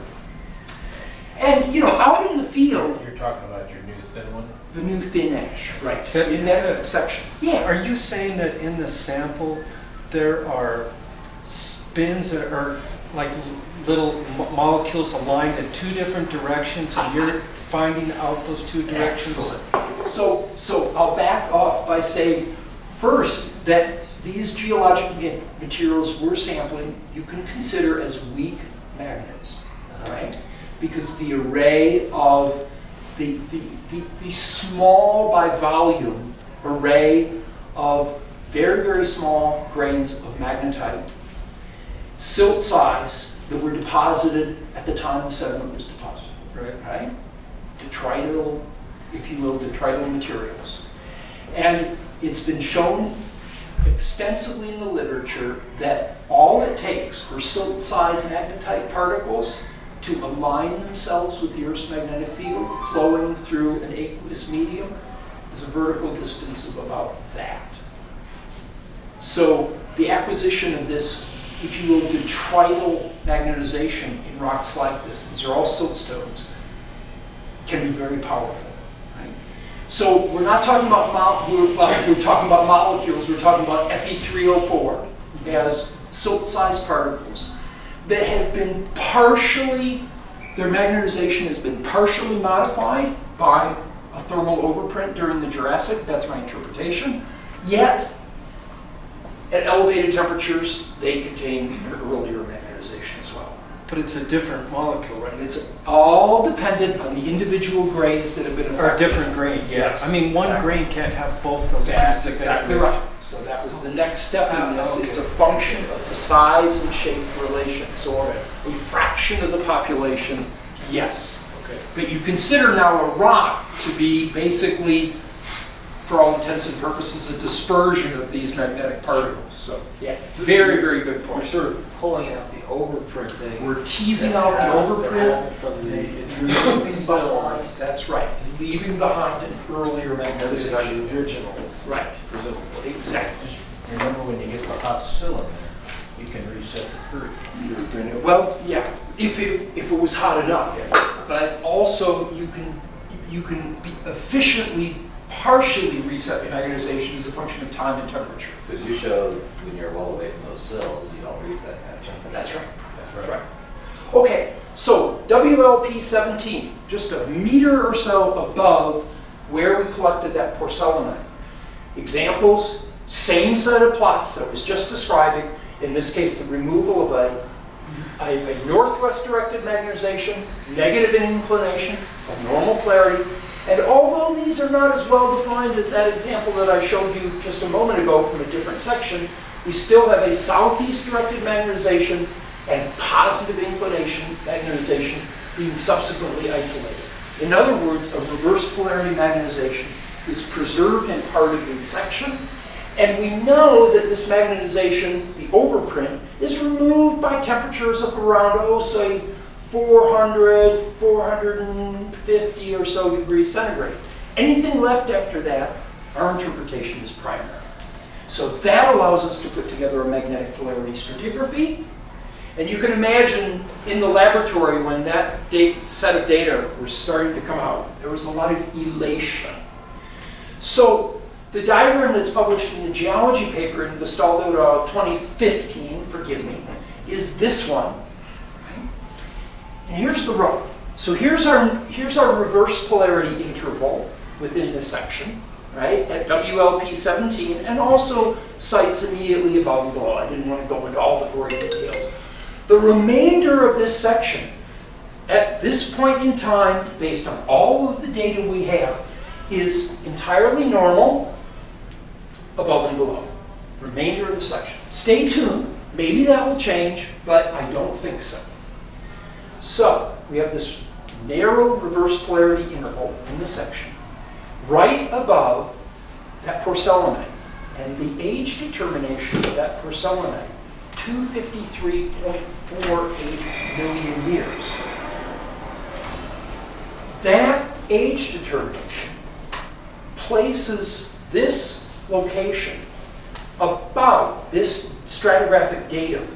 And, you know, out in the field, You're talking about your new thin one? the new thin ash, right, in that section. Yeah. Are you saying that in the sample there are spins that are like little molecules aligned in two different directions, and you're finding out those two directions? Excellent. So I'll back off by saying first that these geologic materials we're sampling you can consider as weak magnets, right? Because the array of the small by volume array of very, very small grains of magnetite, silt size, that were deposited at the time the sediment was deposited, right? Detrital, if you will, detrital materials. And it's been shown extensively in the literature that all it takes for silt-sized magnetite particles to align themselves with the Earth's magnetic field flowing through an aqueous medium is a vertical distance of about that. So the acquisition of this, if you will, detrital magnetization in rocks like this, these are all siltstones, can be very powerful. Right? So we're not talking about we're talking about molecules. We're talking about Fe3O4 as silt-sized particles that have been partially, their magnetization has been partially modified by a thermal overprint during the Jurassic. That's my interpretation. Yet, at elevated temperatures, they contain an earlier magnetization as well. But it's a different molecule, right? And it's all dependent on the individual grains that have been affected. Or a different grain, Yes, I mean, one exactly. grain can't have both those. That's pieces of exactly information. right. So that was the next step in this. Okay. It's a function of the size and shape relation. So a fraction of the population, yes. Okay. But you consider now a rock to be basically, for all intents and purposes, a dispersion of these magnetic particles. So yeah, it's a very, very good We're point. sort of pulling out the overprinting. We're teasing out the overprint from the leaving intrusion behind, cells. that's right, leaving behind an earlier These are magnetization. the original, Right, presumably. exactly. Just remember when you get the hot cylinder, you can reset the current. Well, yeah, if it was hot enough, but also you can be efficiently partially reset the magnetization as a function of time and temperature. Because you showed when you're well away from those cells, you don't reach that kind of temperature. That's right. That's right. Okay, so WLP 17, just a meter or so above where we collected that porcelainite. Examples, same set of plots that I was just describing. In this case, the removal of a northwest directed magnetization, negative in inclination, of normal polarity. And although these are not as well defined as that example that I showed you just a moment ago from a different section, we still have a southeast directed magnetization and positive inclination magnetization being subsequently isolated. In other words, a reverse polarity magnetization is preserved in part of the section, and we know that this magnetization, the overprint, is removed by temperatures of around, say, 400, 450 or so degrees centigrade. Anything left after that, our interpretation is primary. So that allows us to put together a magnetic polarity stratigraphy. And you can imagine in the laboratory when that set of data was starting to come out, there was a lot of elation. So the diagram that's published in the geology paper in Bastaldo 2015, forgive me, is this one. And here's the rub. So here's our reverse polarity interval within this section, right, at WLP 17, and also sites immediately above and below. I didn't want to go into all the gory details. The remainder of this section, at this point in time, based on all of the data we have, is entirely normal, above and below. Remainder of the section. Stay tuned. Maybe that will change, but I don't think so. So we have this narrow reverse polarity interval in the section, right above that porcelainite. And the age determination of that porcelainite, 253.48 million years. That age determination places this location about this stratigraphic datum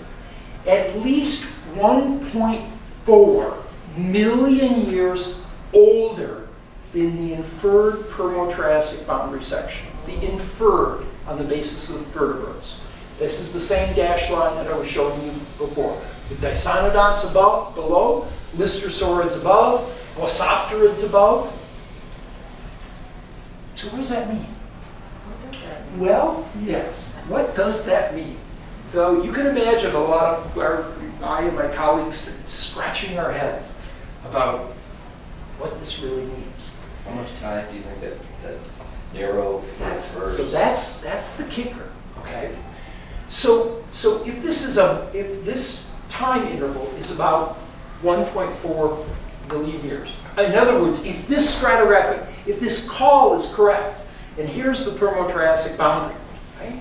at least 1.4 million years older than the inferred Permo-Triassic boundary section. The inferred on the basis of vertebrates. This is the same dashed line that I was showing you before. The Dicynodonts above, below, Listersaurids above, Glossopterids above. So what does that mean? Well, yes. What does that mean? So you can imagine a lot of I and my colleagues scratching our heads about what this really means. How much time do you think that narrow reverse? So that's the kicker, okay? So if this time interval is about 1.4 million years. In other words, if this call is correct, and here's the Permo-Triassic boundary, right?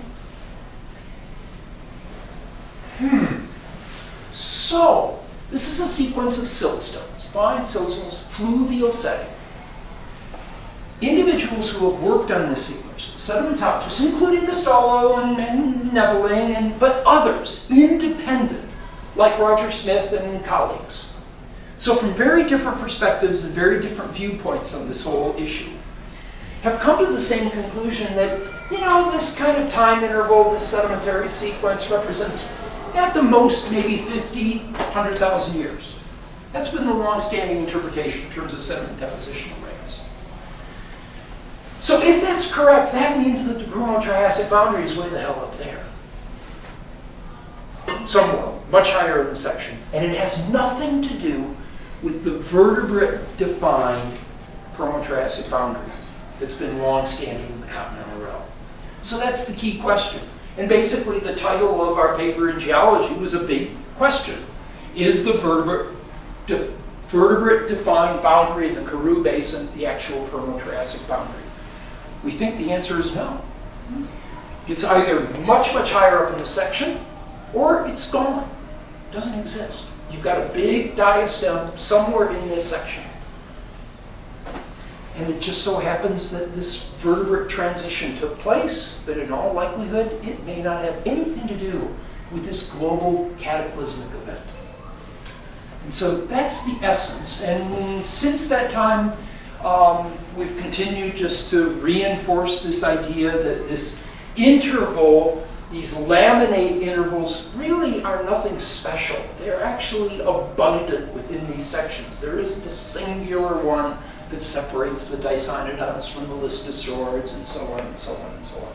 So this is a sequence of siltstones, fine siltstones, fluvial setting. Individuals who have worked on this sequence, sedimentologists, including Gastallo and Neveling, but others, independent, like Roger Smith and colleagues. So from very different perspectives and very different viewpoints on this whole issue, have come to the same conclusion that, this kind of time interval, this sedimentary sequence represents at the most maybe 50, 100,000 years. That's been the long-standing interpretation in terms of sediment depositional rates. So if that's correct, that means that the Permo-Triassic boundary is way the hell up there. Somewhere, much higher in the section. And it has nothing to do with the vertebrate-defined Permo-Triassic boundary that's been long-standing in the continental realm. So that's the key question. And basically the title of our paper in geology was a big question. Is the vertebrate-defined boundary in the Karoo Basin the actual Permo-Triassic boundary? We think the answer is no. It's either much, much higher up in the section, or it's gone. It doesn't exist. You've got a big diastem somewhere in this section. And it just so happens that this vertebrate transition took place, but in all likelihood, it may not have anything to do with this global cataclysmic event. And so that's the essence. And since that time, we've continued just to reinforce this idea that this interval, these laminate intervals, really are nothing special. They're actually abundant within these sections. There isn't a singular one that separates the Dicynodonts from the Listosaurids, and so on and so on and so on.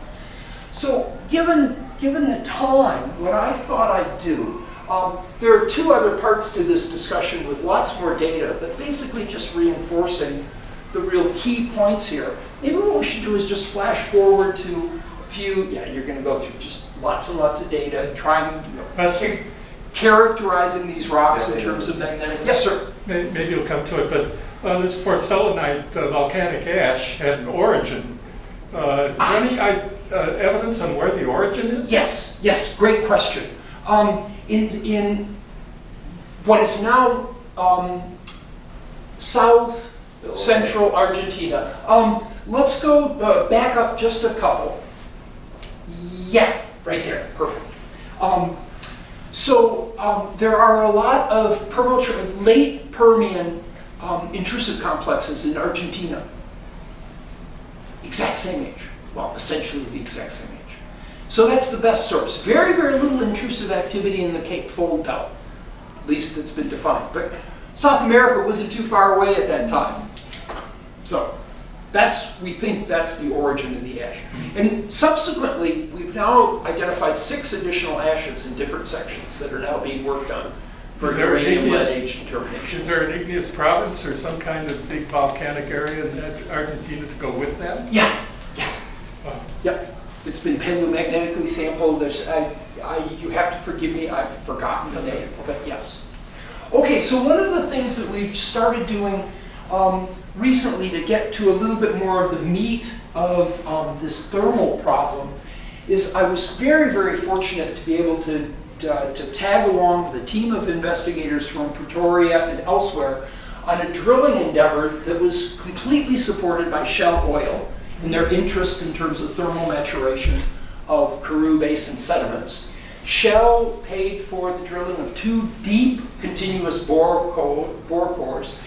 So given the time, what I thought I'd do, there are two other parts to this discussion with lots more data, but basically just reinforcing the real key points here. Maybe what we should do is just flash forward to a few, you're going to go through just lots and lots of data, trying, characterizing these rocks in terms of magnetic. Yes, sir? Maybe you'll come to it, but this porcelainite volcanic ash had an origin. Is there any evidence on where the origin is? Yes, great question. In what is now south central Argentina. Let's go back up just a couple. Yeah, right there, perfect. There are a lot of late Permian intrusive complexes in Argentina. Exact same age. Well, essentially the exact same age. So that's the best source. Very, very little intrusive activity in the Cape Fold belt, at least it's been defined. But South America wasn't too far away at that time. So we think that's the origin of the ash. And subsequently, we've now identified 6 additional ashes in different sections that are now being worked on for uranium lead age determination. Is there an igneous province or some kind of big volcanic area in Argentina to go with that? Yeah. Yep. It's been paleomagnetically sampled. You have to forgive me, I've forgotten the name, but yes. Okay, so one of the things that we've started doing recently to get to a little bit more of the meat of this thermal problem is I was very, very fortunate to be able to tag along with a team of investigators from Pretoria and elsewhere on a drilling endeavor that was completely supported by Shell Oil and their interest in terms of thermal maturation of Karoo Basin sediments. Shell paid for the drilling of 2 deep continuous bore cores.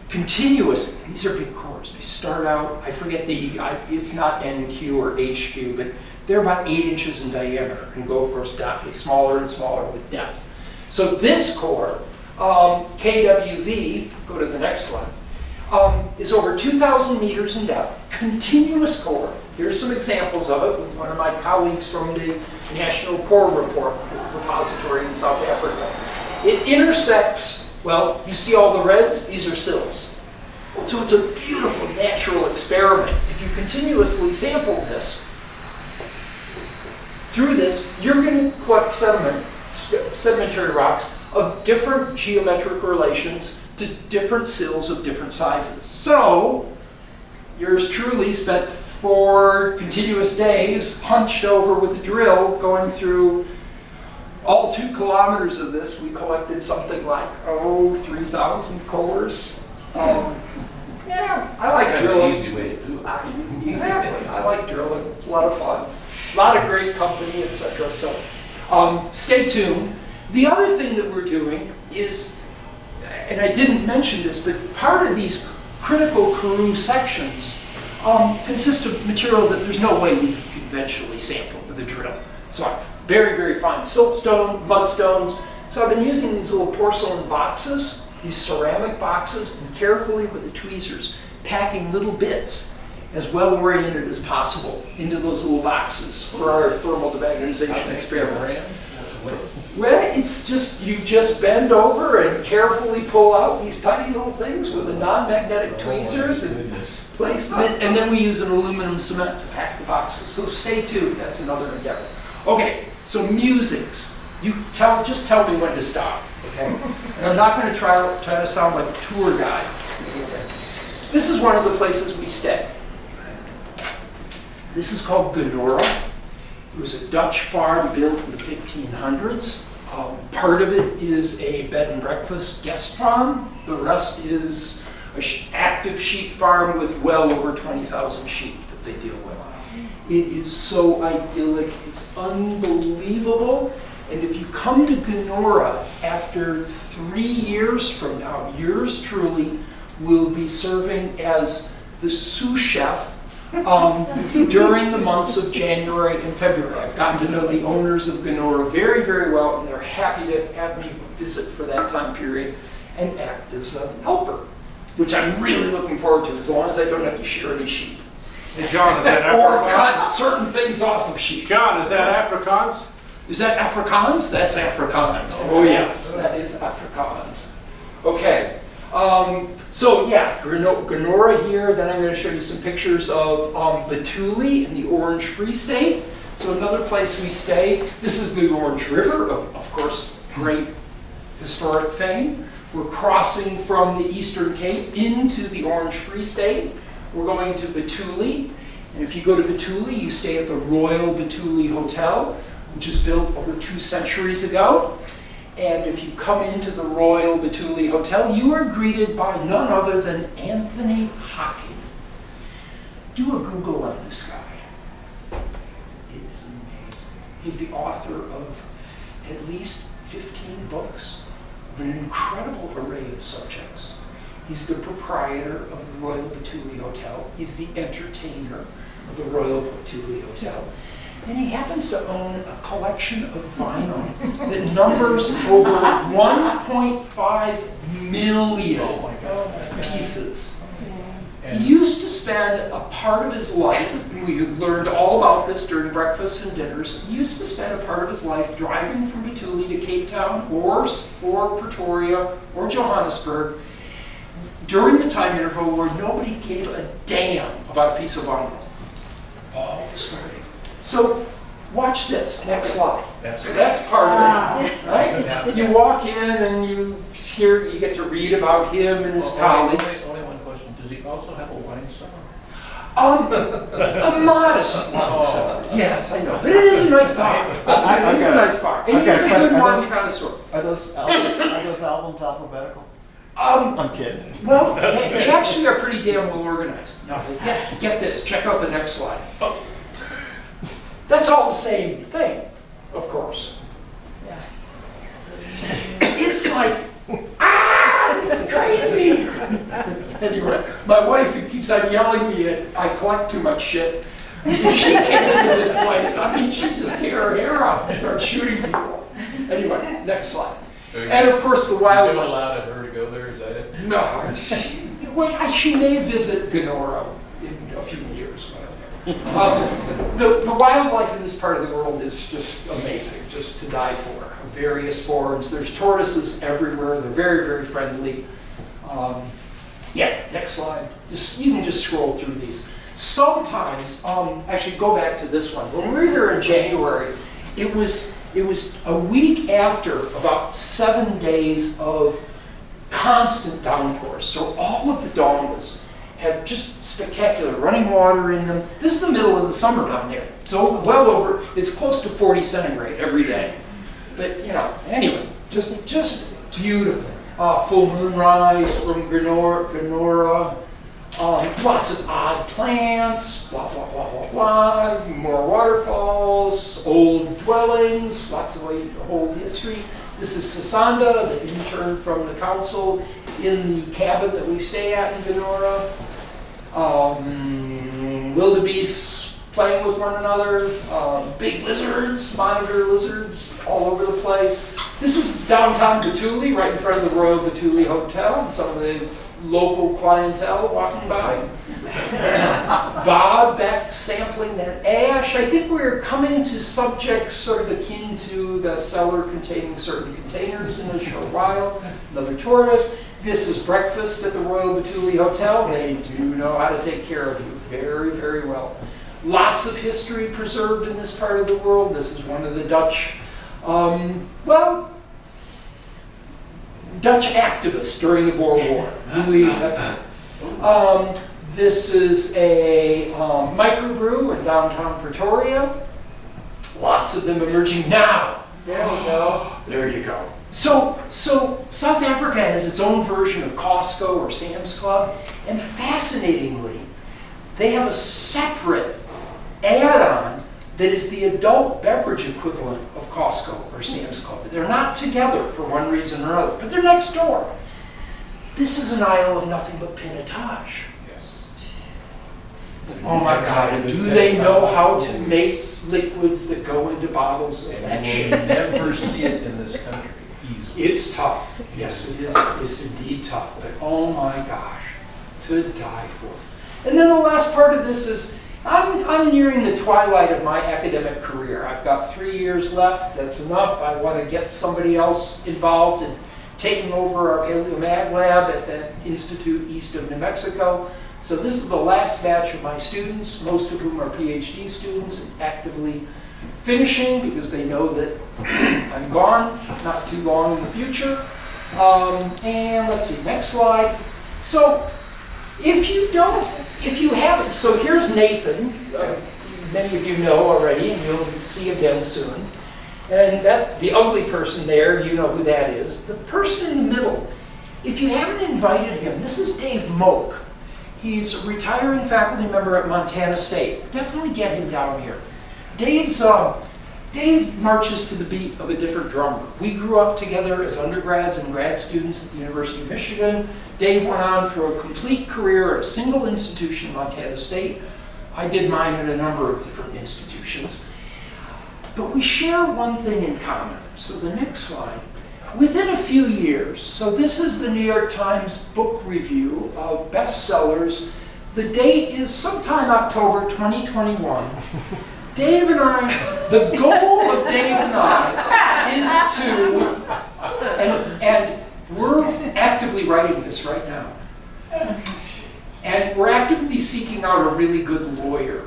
Continuous, these are big cores. They start out, I forget it's not NQ or HQ, but they're about 8 inches in diameter and go, of course, smaller and smaller with depth. So this core, KWV, go to the next one, is over 2,000 meters in depth, continuous core. Here's some examples of it with one of my colleagues from the National Core Report repository in South Africa. It intersects, well, you see all the reds? These are sills. So it's a beautiful natural experiment. If you continuously sample this, through this, you're going to collect sedimentary rocks of different geometric relations to different sills of different sizes. So, yours truly spent 4 continuous days hunched over with a drill going through all 2 kilometers of this. We collected something like, 3,000 cores. Yeah, I like drilling. Easy way to do it. Exactly, I like drilling. It's a lot of fun. A lot of great company, etc. So, stay tuned. The other thing that we're doing is, and I didn't mention this, but part of these critical Karoo sections consist of material that there's no way we could conventionally sample with a drill. So very, very fine siltstone, mudstones. So I've been using these little porcelain boxes, these ceramic boxes, and carefully with the tweezers, packing little bits as well oriented as possible into those little boxes for our thermal demagnetization experiments. Well, it's just, you just bend over and carefully pull out these tiny little things with the non-magnetic tweezers and place them in, and then we use an aluminum cement to pack the boxes. So stay tuned, that's another endeavor. Okay, so musics. Just tell me when to stop, okay? And I'm not going to try to sound like a tour guide. This is one of the places we stay. This is called Genora. It was a Dutch farm built in the 1500s. Part of it is a bed and breakfast guest farm. The rest is an active sheep farm with well over 20,000 sheep that they deal with. It is so idyllic, it's unbelievable. And if you come to Genora after 3 years from now, yours truly will be serving as the sous chef during the months of January and February. I've gotten to know the owners of Genora very, very well, and they're happy to have me visit for that time period and act as a helper, which I'm really looking forward to, as long as I don't have to shear any sheep. Hey John, is that Or Afrikaans? cut certain things off of sheep. John, is that Afrikaans? Is that Afrikaans? That's Afrikaans. Oh yes, that is Afrikaans. Okay. So yeah, Genora here, then I'm going to show you some pictures of Batuli in the Orange Free State. So another place we stay. This is the Orange River, of course, great historic fame. We're crossing from the Eastern Cape into the Orange Free State. We're going to Batuli, and if you go to Batuli, you stay at the Royal Batuli Hotel, which was built over 2 centuries ago. And if you come into the Royal Batuli Hotel, you are greeted by none other than Anthony Hocking. Do a Google on this guy. It is amazing. He's the author of at least 15 books of an incredible array of subjects. He's the proprietor of the Royal Batuli Hotel. He's the entertainer of the Royal Batuli Hotel. And he happens to own a collection of vinyl that numbers over 1.5 million pieces. He used to spend a part of his life, and we learned all about this during breakfasts and dinners, he used to spend a part of his life driving from Batuli to Cape Town or Pretoria or Johannesburg during the time interval where nobody gave a damn about a piece of vinyl. All starting. So Watch this, next slide. So that's part of it, right? You walk in and you get to read about him and his colleagues. Only one question, does he also have a wine cellar? A modest wine cellar, yes, I know, but it is a nice bar. It is a nice bar, and he's a good wine connoisseur. Are those albums alphabetical? I'm kidding. Well, they actually are pretty damn well organized. Now, get this, check out the next slide. That's all the same thing, of course. It's like, this is crazy. Anyway, my wife, who keeps on yelling at me that I collect too much shit, if she came into this place, I mean, she'd just tear her hair out and start shooting people. Anyway, next slide. And of course, the wildlife. You allowed her to go there, is that it? No, she may visit Genora in a few years. The wildlife in this part of the world is just amazing, just to die for. Various forms. There's tortoises everywhere. They're very, very friendly. Next slide. You can just scroll through these. Sometimes, actually go back to this one. When we were here in January, it was a week after about 7 days of constant downpours. So all of the dongas have just spectacular running water in them. This is the middle of the summer down there. So it's close to 40 centigrade every day. But anyway, just beautiful. Full moonrise from Genora. Lots of odd plants, blah, blah, blah, blah, blah. More waterfalls, old dwellings, lots of old history. This is Sasanda, the intern from the council, in the cabin that we stay at in Genora. Wildebeest playing with one another. Big lizards, monitor lizards all over the place. This is downtown Batuli, right in front of the Royal Batuli Hotel, and some of the local clientele walking by. Bob back sampling that ash. I think we're coming to subjects sort of akin to the cellar containing certain containers in a short while. Another tortoise. This is breakfast at the Royal Batuli Hotel. They do know how to take care of you very, very well. Lots of history preserved in this part of the world. This is one of the Dutch, Dutch activists during the Boer War. This is a microbrew in downtown Pretoria. Lots of them emerging now. There we go. There you go. So South Africa has its own version of Costco or Sam's Club, and fascinatingly, they have a separate add-on that is the adult beverage equivalent of Costco or Sam's Club. They're not together for one reason or another, but they're next door. This is an aisle of nothing but pinotage. Yes. Oh my God, and do they know how to make liquids that go into bottles of that And you shit? will never see it in this country easily. It's tough. Yes, it is. It's indeed tough. But oh my gosh, to die for. And then the last part of this is, I'm nearing the twilight of my academic career. I've got 3 years left. That's enough. I want to get somebody else involved in taking over our paleomag lab at that institute east of New Mexico. So this is the last batch of my students, most of whom are PhD students, and actively finishing because they know that I'm gone, not too long in the future. And let's see, next slide. So if you haven't, so here's Nathan. Many of you know already, and you'll see again soon. And the ugly person there, you know who that is. The person in the middle, if you haven't invited him, this is Dave Moak. He's a retiring faculty member at Montana State. Definitely get him down here. Dave marches to the beat of a different drummer. We grew up together as undergrads and grad students at the University of Michigan. Dave went on for a complete career at a single institution, Montana State. I did mine at a number of different institutions. But we share one thing in common. So the next slide. Within a few years, so this is the New York Times book review of bestsellers. The date is sometime October 2021. Dave and I, the goal of Dave and I is to, and we're actively writing this right now. And we're actively seeking out a really good lawyer.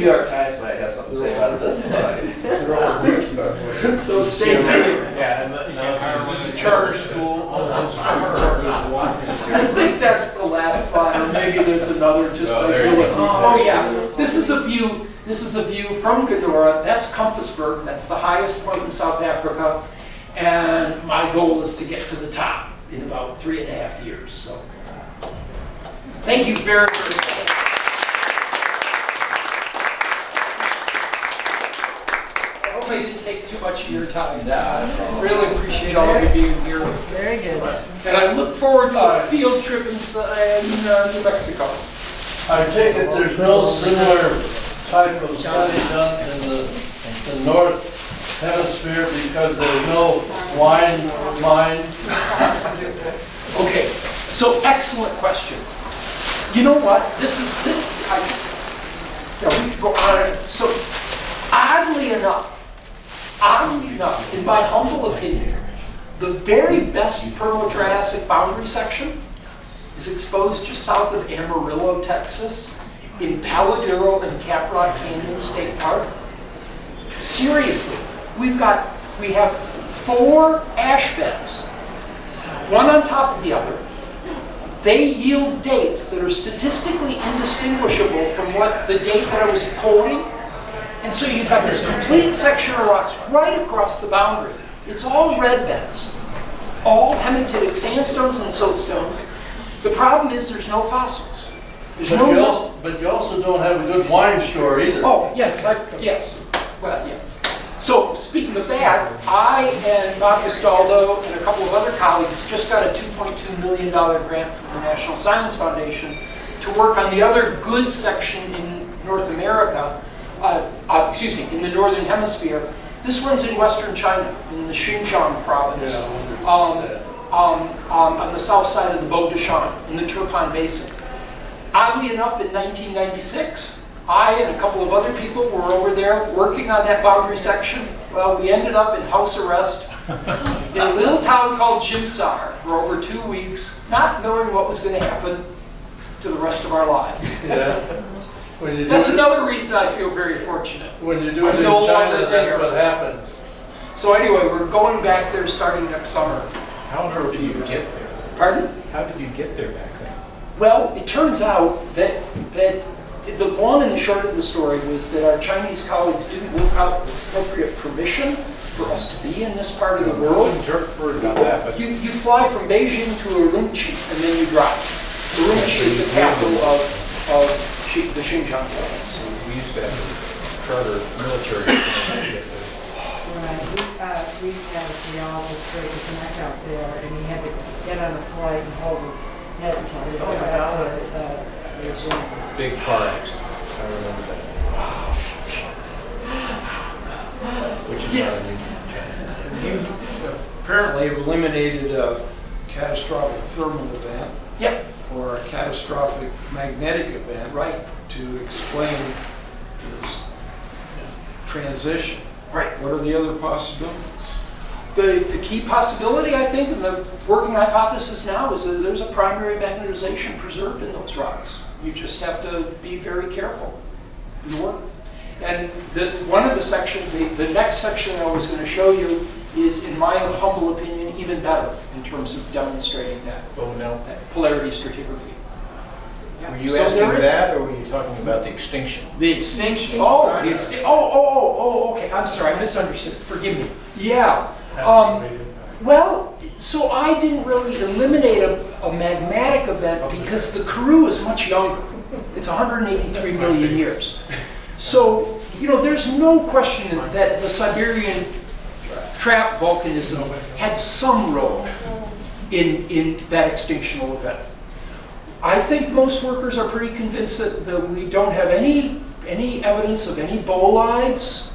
New York Times might have something to say about this slide. So stay tuned. Yeah, and This is a charter school. I think that's the last slide, or maybe there's another just like oh yeah. This is a view. This is a view from Kenora. That's Compassberg. That's the highest point in South Africa. And my goal is to get to the top in about 3.5 years. So thank you very, very much. I hope I didn't take too much of your time. Really appreciate all of you being here. Very good. And I look forward to a field trip in New Mexico. I take it there's no similar type of study done in the North Hemisphere because there's no wine mine? Okay, so excellent question. You know what? We could go on. So oddly enough, in my humble opinion, the very best Permian-Triassic boundary section is exposed just south of Amarillo, Texas, in Paladero and Caprock Canyon State Park. Seriously, we have 4 ash beds, one on top of the other. They yield dates that are statistically indistinguishable from what the date that I was quoting. And so you've got this complete section of rocks right across the boundary. It's all red beds, all hematitic sandstones and siltstones. The problem is there's no fossils. There's But you also don't have a good wine store either. Oh, yes, yes. Well, yes. So speaking of that, I and Bob Castaldo and a couple of other colleagues just got a $2.2 million grant from the National Science Foundation to work on the other good section in North America, in the Northern Hemisphere. This one's in Western China, in the Xinjiang province, on the south side of the Bogdashan, in the Turpan Basin. Oddly enough, in 1996, I and a couple of other people were over there working on that boundary section. Well, we ended up in house arrest in a little town called Jimsar for over 2 weeks, not knowing what was going to happen to the rest of our lives. Yeah. That's another reason I feel very fortunate. When you do it I'm in no China, longer that's there. what happens. So anyway, we're going back there starting next summer. How did you get there? Pardon? How did you get there back then? Well, it turns out that the long and the short of the story was that our Chinese colleagues didn't work out appropriate permission for us to be in this part of the world. Heard about that, but You fly from Beijing to Urumqi and then you drive. Urumqi is the capital of the Xinjiang province. we used to have charter military. Right, we've had a geologist break his neck out there, and he had to get on a flight and hold his head until he got back to Beijing. Big car accident, I remember that. Which is Yes. not a new China. You apparently have eliminated a catastrophic thermal event Yeah, or a catastrophic magnetic event right, to explain this transition. right. What are the other possibilities? The key possibility, I think, and the working hypothesis now is that there's a primary magnetization preserved in those rocks. You just have to be very careful in the work. And one of the sections, the next section I was going to show you is, in my humble opinion, even better in terms of demonstrating that, that polarity stratigraphy. Yeah. Were you So asking there is- that, or were you talking about the extinction? The extinction. Okay, I'm sorry, I misunderstood, forgive me. Yeah, well, so I didn't really eliminate a magmatic event because the Karoo is much younger. It's 183 million years. So, there's no question that the Siberian trap volcanism had some role in that extinctional event. I think most workers are pretty convinced that we don't have any evidence of any bolides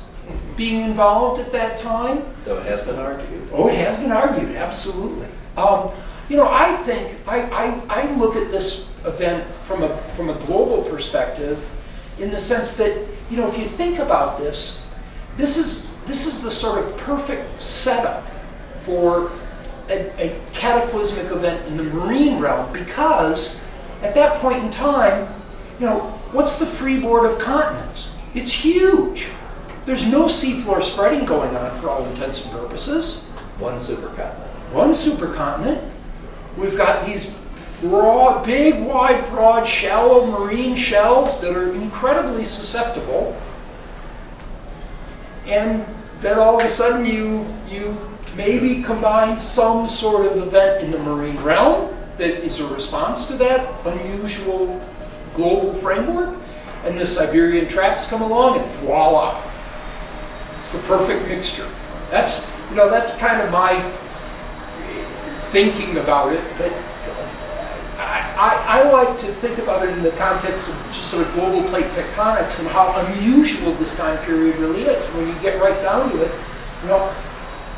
being involved at that time. Though it has been argued. Oh, it has been argued, absolutely. I think I look at this event from a global perspective, in the sense that if you think about this is the sort of perfect setup for a cataclysmic event in the marine realm, because at that point in time, what's the freeboard of continents? It's huge. There's no seafloor spreading going on for all intents and purposes. One supercontinent. One supercontinent. We've got these broad, big, wide, broad, shallow marine shelves that are incredibly susceptible. And then all of a sudden you maybe combine some sort of event in the marine realm that is a response to that unusual global framework, and the Siberian traps come along and voila. It's the perfect mixture. That's kind of my thinking about it, but I like to think about it in the context of just sort of global plate tectonics and how unusual this time period really is. When you get right down to it,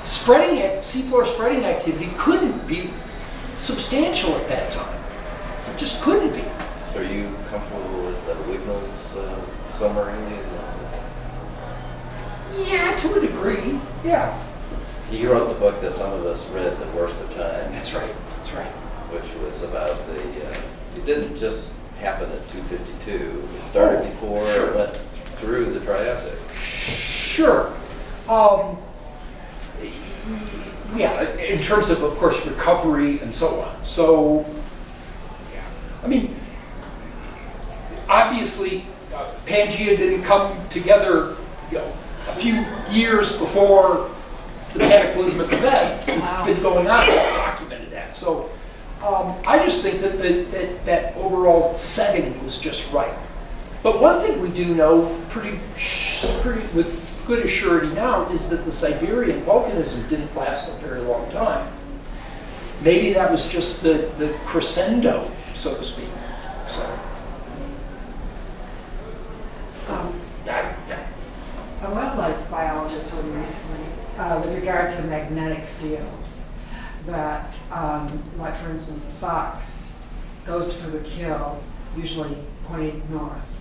seafloor spreading activity couldn't be substantial at that time. It just couldn't be. So are you comfortable with Wignall's summary? Yeah, to a degree. Yeah. He wrote the book that some of us read the worst of time. That's right. Which was about it didn't just happen at 252. It started before it went through the Triassic. Sure. Yeah, in terms of course, recovery and so on. So, yeah. I mean, obviously, Pangea didn't come together, a few years before the cataclysmic event. This has been going on. Documented that. So, I just think that overall setting was just right. But one thing we do know pretty with good assurity now is that the Siberian volcanism didn't last a very long time. Maybe that was just the crescendo, so to speak. So, yeah. A wildlife biologist told me recently, with regard to magnetic fields, that, like for instance, the fox goes for the kill, usually pointing north.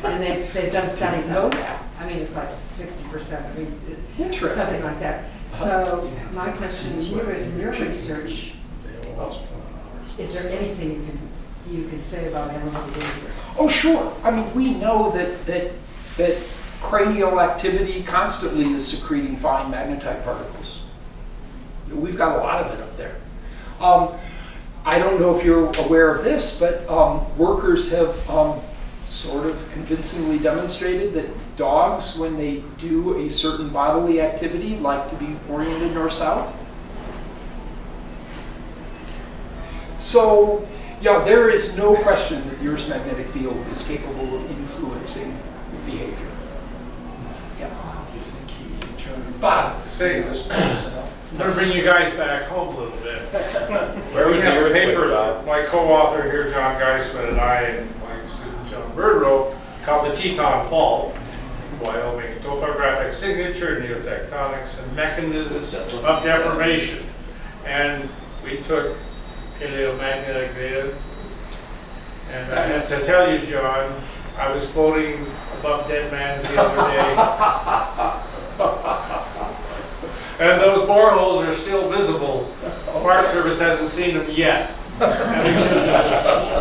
And they've done studies on that. I mean, it's like 60%. I mean, Interesting. something like that. So my question to you is, in your research, is there anything you can say about animal behavior? Oh, sure. I mean, we know that cranial activity constantly is secreting fine magnetite particles. We've got a lot of it up there. I don't know if you're aware of this, but workers have sort of convincingly demonstrated that dogs, when they do a certain bodily activity, like to be oriented north-south. So, yeah, there is no question that the Earth's magnetic field is capable of influencing behavior. Yeah. You think he's determined? Bob. Say this. I'm going to bring you guys back home a little bit. Where was We the have a earthquake, paper Bob? my co-author here, John Geissman, and I, and my student John Bird wrote, called The Teton Fault: Wyoming Topographic Signature, Neotectonics, and Mechanisms of Deformation. And we took paleomagnetic data. And I have to tell you, John, I was floating above Dead Man's the other day. And those boreholes are still visible. The Park Service hasn't seen them yet.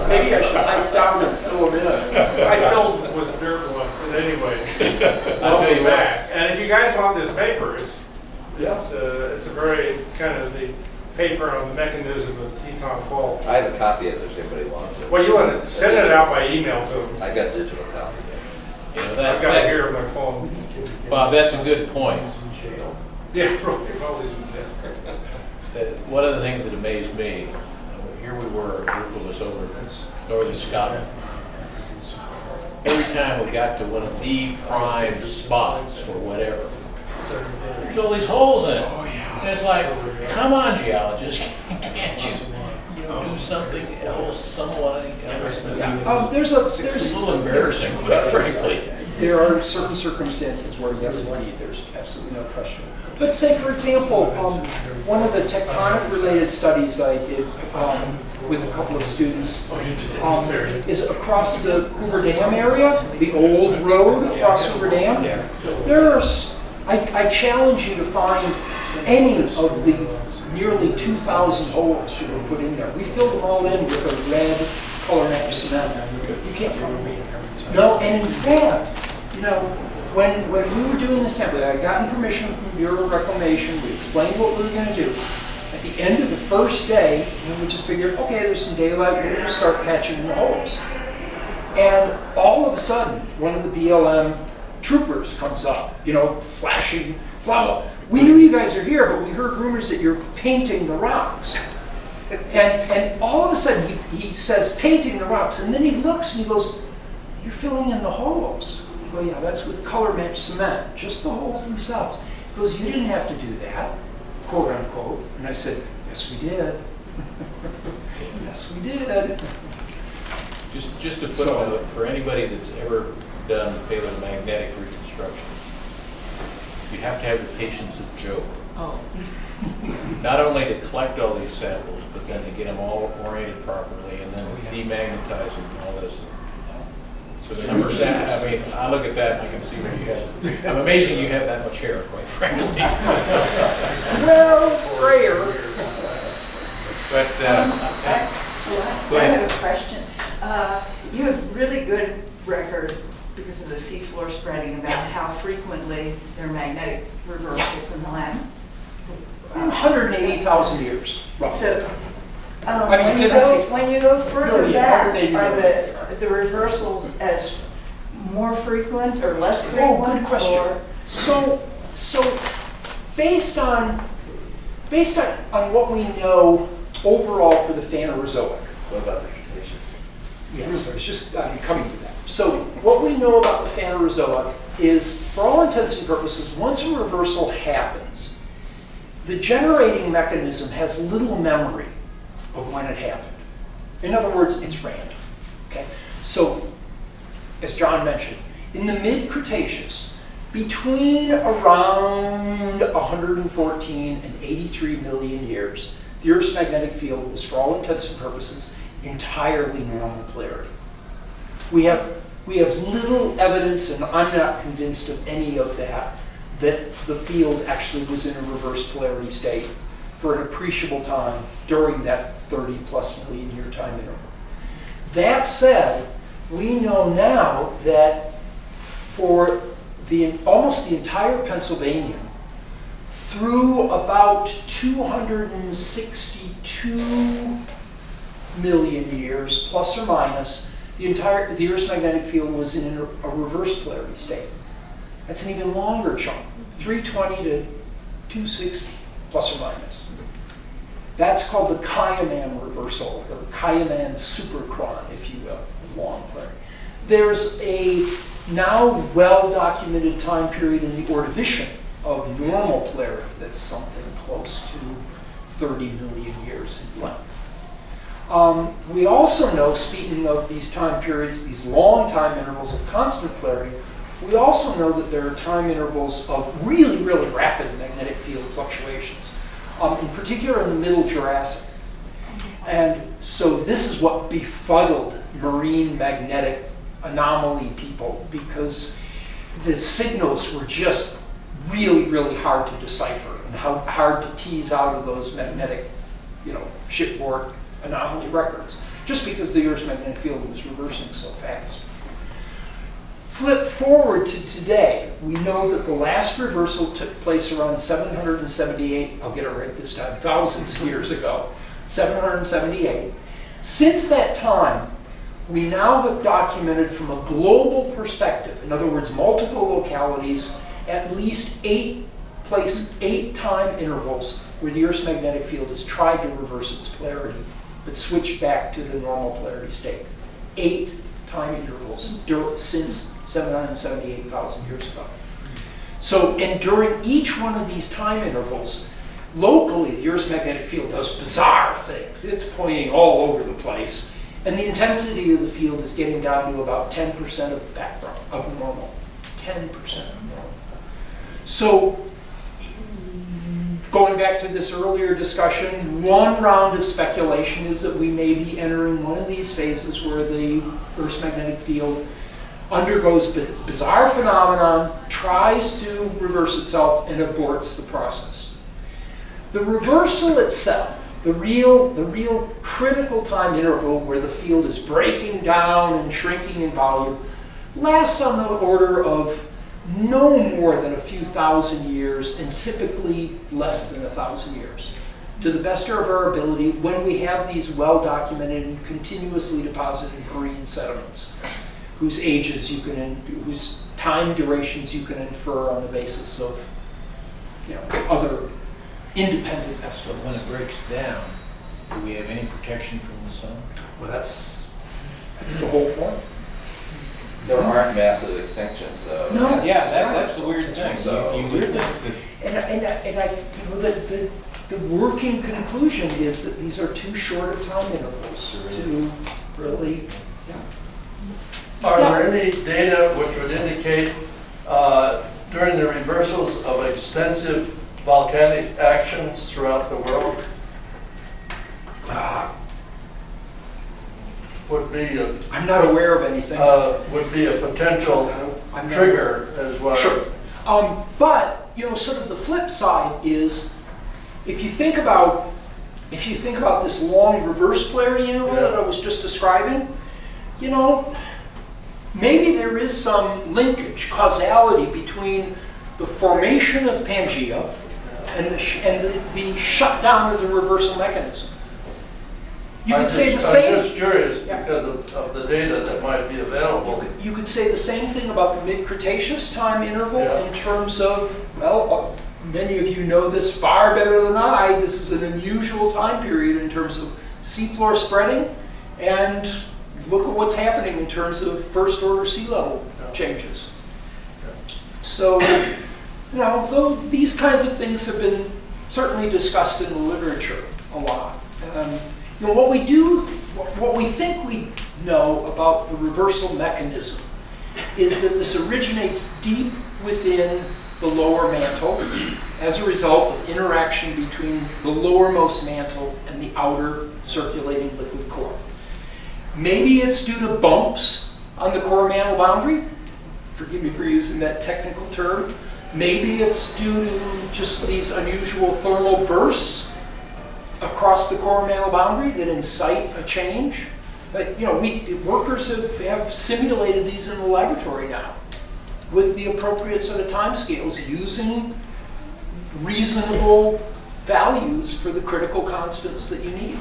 Maybe I should hike down and fill them in. I filled them with dirt once, but anyway. I'll tell you what. back. And if you guys want this paper, it's Yeah. a very kind of the paper on the mechanism of Teton Fault. I have a copy of it if anybody wants it. Well, you want to send it out by email to them. I got digital copy. You know, I've got it here on my phone. Bob, that's a good point. Yeah, probably in jail. One of the things that amazed me, here we were, a group of us over in northern Scotland. Every time we got to one of the prime spots for whatever, there's all these holes in it. And it's like, come on, geologists, can't you do something else, somewhat else? There's It's a little embarrassing, quite frankly. There are certain circumstances where, yes, indeed, there's absolutely no question. But say, for example, one of the tectonic-related studies I did with a couple of students is across the Hoover Dam area, the old road across Hoover Dam. I challenge you to find any of the nearly 2,000 holes that were put in there. We filled them all in with a red color match cement. You can't find them. No, and in fact, when we were doing the sampling, I had gotten permission from the Bureau of Reclamation, we explained what we were gonna do. At the end of the first day, we just figured, okay, there's some daylight, we're gonna start patching the holes. And all of a sudden, one of the BLM troopers comes up, flashing, blah, blah. We knew you guys are here, but we heard rumors that you're painting the rocks. And all of a sudden, he says, painting the rocks. And then he looks and he goes, you're filling in the holes. I go, yeah, that's with color match cement, just the holes themselves. He goes, you didn't have to do that, quote unquote. And I said, yes, we did. Yes, we did. Just a footnote, for anybody that's ever done paleomagnetic reconstruction, you have to have the patience of Job. Oh. Not only to collect all these samples, but then to get them all oriented properly and then demagnetize them and all this. So the number of I mean, I look at that and I can see where you have, I'm amazing you have that much hair, quite frankly. Well, it's rare. But, I go ahead. have a question. You have really good records because of the seafloor spreading about how frequently there are magnetic reversals in the last 180,000 years, roughly. So, I mean, when you go further Really, back, 180 are the reversals as more frequent or less frequent? Oh, good question. Or- So based on what we know overall for the Phanerozoic. What about the Cretaceous? Yeah, I was just coming to that. So what we know about the Phanerozoic is, for all intents and purposes, once a reversal happens, the generating mechanism has little memory of when it happened. In other words, it's random. Okay? So, as John mentioned, in the mid-Cretaceous, between around 114 and 83 million years, the Earth's magnetic field was, for all intents and purposes, entirely normal polarity. We have little evidence, and I'm not convinced of any of that the field actually was in a reverse polarity state for an appreciable time during that 30 plus million year time interval. That said, we know now that for almost the entire Pennsylvanian, through about 262 million years, plus or minus, the Earth's magnetic field was in a reverse polarity state. That's an even longer chunk, 320 to 260, plus or minus. That's called the Geissman reversal, or Geissman superchron, if you will, long polarity. There's a now well-documented time period in the Ordovician of normal polarity that's something close to 30 million years in length. We also know, speaking of these time periods, these long time intervals of constant polarity, we also know that there are time intervals of really, really rapid magnetic field fluctuations, in particular in the Middle Jurassic. And so this is what befuddled marine magnetic anomaly people, because the signals were just really, really hard to decipher and hard to tease out of those magnetic, shipboard anomaly records, just because the Earth's magnetic field was reversing so fast. Flip forward to today, we know that the last reversal took place around 778, I'll get it right this time, thousands of years ago, 778. Since that time, we now have documented from a global perspective, in other words, multiple localities, at least 8 time intervals where the Earth's magnetic field has tried to reverse its polarity, but switched back to the normal polarity state. 8 time intervals since 778,000 years ago. So, and during each one of these time intervals, locally, the Earth's magnetic field does bizarre things. It's pointing all over the place. And the intensity of the field is getting down to about 10% of the background of normal. 10% of normal. So, going back to this earlier discussion, one round of speculation is that we may be entering one of these phases where the Earth's magnetic field undergoes bizarre phenomenon, tries to reverse itself, and aborts the process. The reversal itself, the real critical time interval where the field is breaking down and shrinking in volume, lasts on the order of no more than a few thousand years and typically less than 1,000 years. To the best of our ability, when we have these well-documented and continuously deposited marine sediments, whose ages you can, whose time durations you can infer on the basis of, other independent But when estimates. it breaks down, do we have any protection from the sun? Well, that's the whole point. There aren't massive extinctions though. No. Yeah, that's the weird thing. So- You would think that And the working conclusion is that these are too short of time intervals to really, Are there any data which would indicate during the reversals of extensive volcanic actions throughout the world would be a, I'm not aware of anything. would be a potential I'm not- trigger as well? Sure. But, sort of the flip side is, if you think about this long reverse polarity interval that I was just describing, maybe there is some linkage, causality between the formation of Pangea and the shutdown of the reversal mechanism. You could say the same. I'm just curious Yeah. because of the data that might be available. You could say the same thing about the mid-Cretaceous time interval Yeah. in terms of, many of you know this far better than I. This is an unusual time period in terms of seafloor spreading, and look at what's happening in terms of first order sea level changes. So, though these kinds of things have been certainly discussed in the literature a lot. What we think we know about the reversal mechanism is that this originates deep within the lower mantle as a result of interaction between the lowermost mantle and the outer circulating liquid core. Maybe it's due to bumps on the core mantle boundary. Forgive me for using that technical term. Maybe it's due to just these unusual thermal bursts across the core mantle boundary that incite a change. But workers have simulated these in the laboratory now with the appropriate sort of timescales using reasonable values for the critical constants that you need.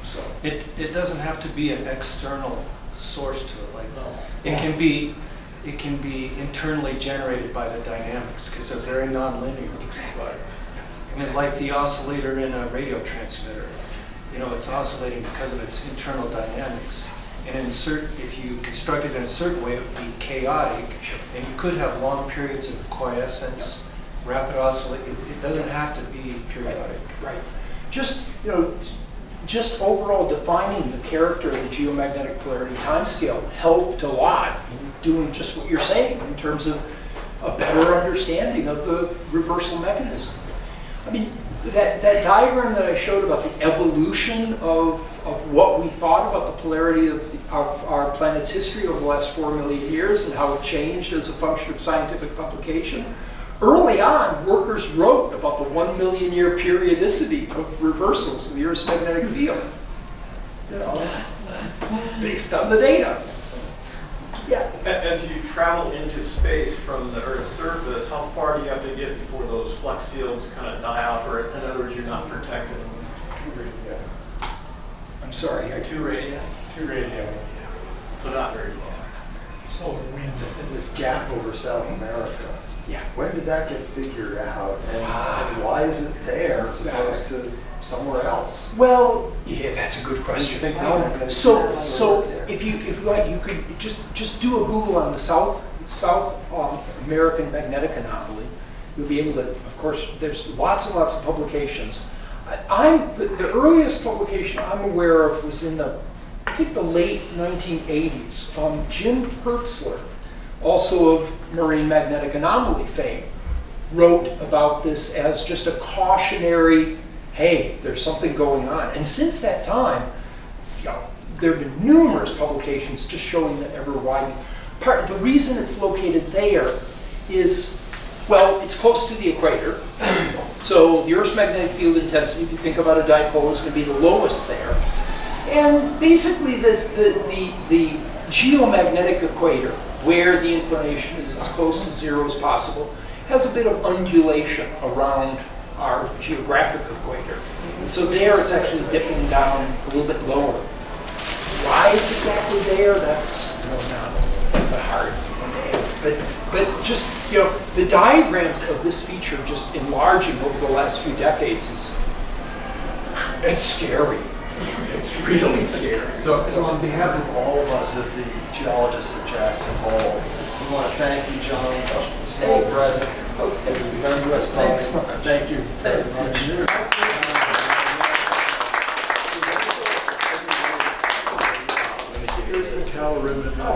So It doesn't have to be an external source to it. Like it can be internally generated by the dynamics because it's very nonlinear. Exactly. I mean, like the oscillator in a radio transmitter, it's oscillating because of its internal dynamics. And if you construct it in a certain way, it would be chaotic, and you could have long periods of quiescence, rapid oscillation. It doesn't have to be periodic. Right. Just overall defining the character of the geomagnetic polarity timescale helped a lot in doing just what you're saying in terms of a better understanding of the reversal mechanism. I mean, that diagram that I showed about the evolution of what we thought about the polarity of our planet's history over the last 4 million years and how it changed as a function of scientific publication. Early on, workers wrote about the 1 million year periodicity of reversals in the Earth's magnetic field. It's based on the data. Yeah. As you travel into space from the Earth's surface, how far do you have to get before those flux fields kind of die off, or in other words, you're not protected? I'm sorry. Two radii. So not very long. Solar wind. And this gap over South America, Yeah. when did that get figured out? And why is it there as opposed to somewhere else? Well, yeah, that's a good question. You think that- So if you like, you could just do a Google on the South American magnetic anomaly. You'll be able to, of course, there's lots and lots of publications. The earliest publication I'm aware of was in I think the late 1980s. Jim Hertzler, also of marine magnetic anomaly fame, wrote about this as just a cautionary, hey, there's something going on. And since that time, there have been numerous publications just showing the ever widening. The reason it's located there is, well, it's close to the equator. So the Earth's magnetic field intensity, if you think about a dipole, is going to be the lowest there. And basically the geomagnetic equator where the inclination is as close to zero as possible, has a bit of undulation around our geographic equator. And so there it's actually dipping down a little bit lower. Why it's exactly there, that's a hard one to answer. But just, the diagrams of this feature just enlarging over the last few decades it's scary. It's really scary. So on behalf of all of us at the geologists at Jackson Hole, we want to thank you, John, for the small presence. Oh, thank you. Thank you. Thanks. Thank you very much.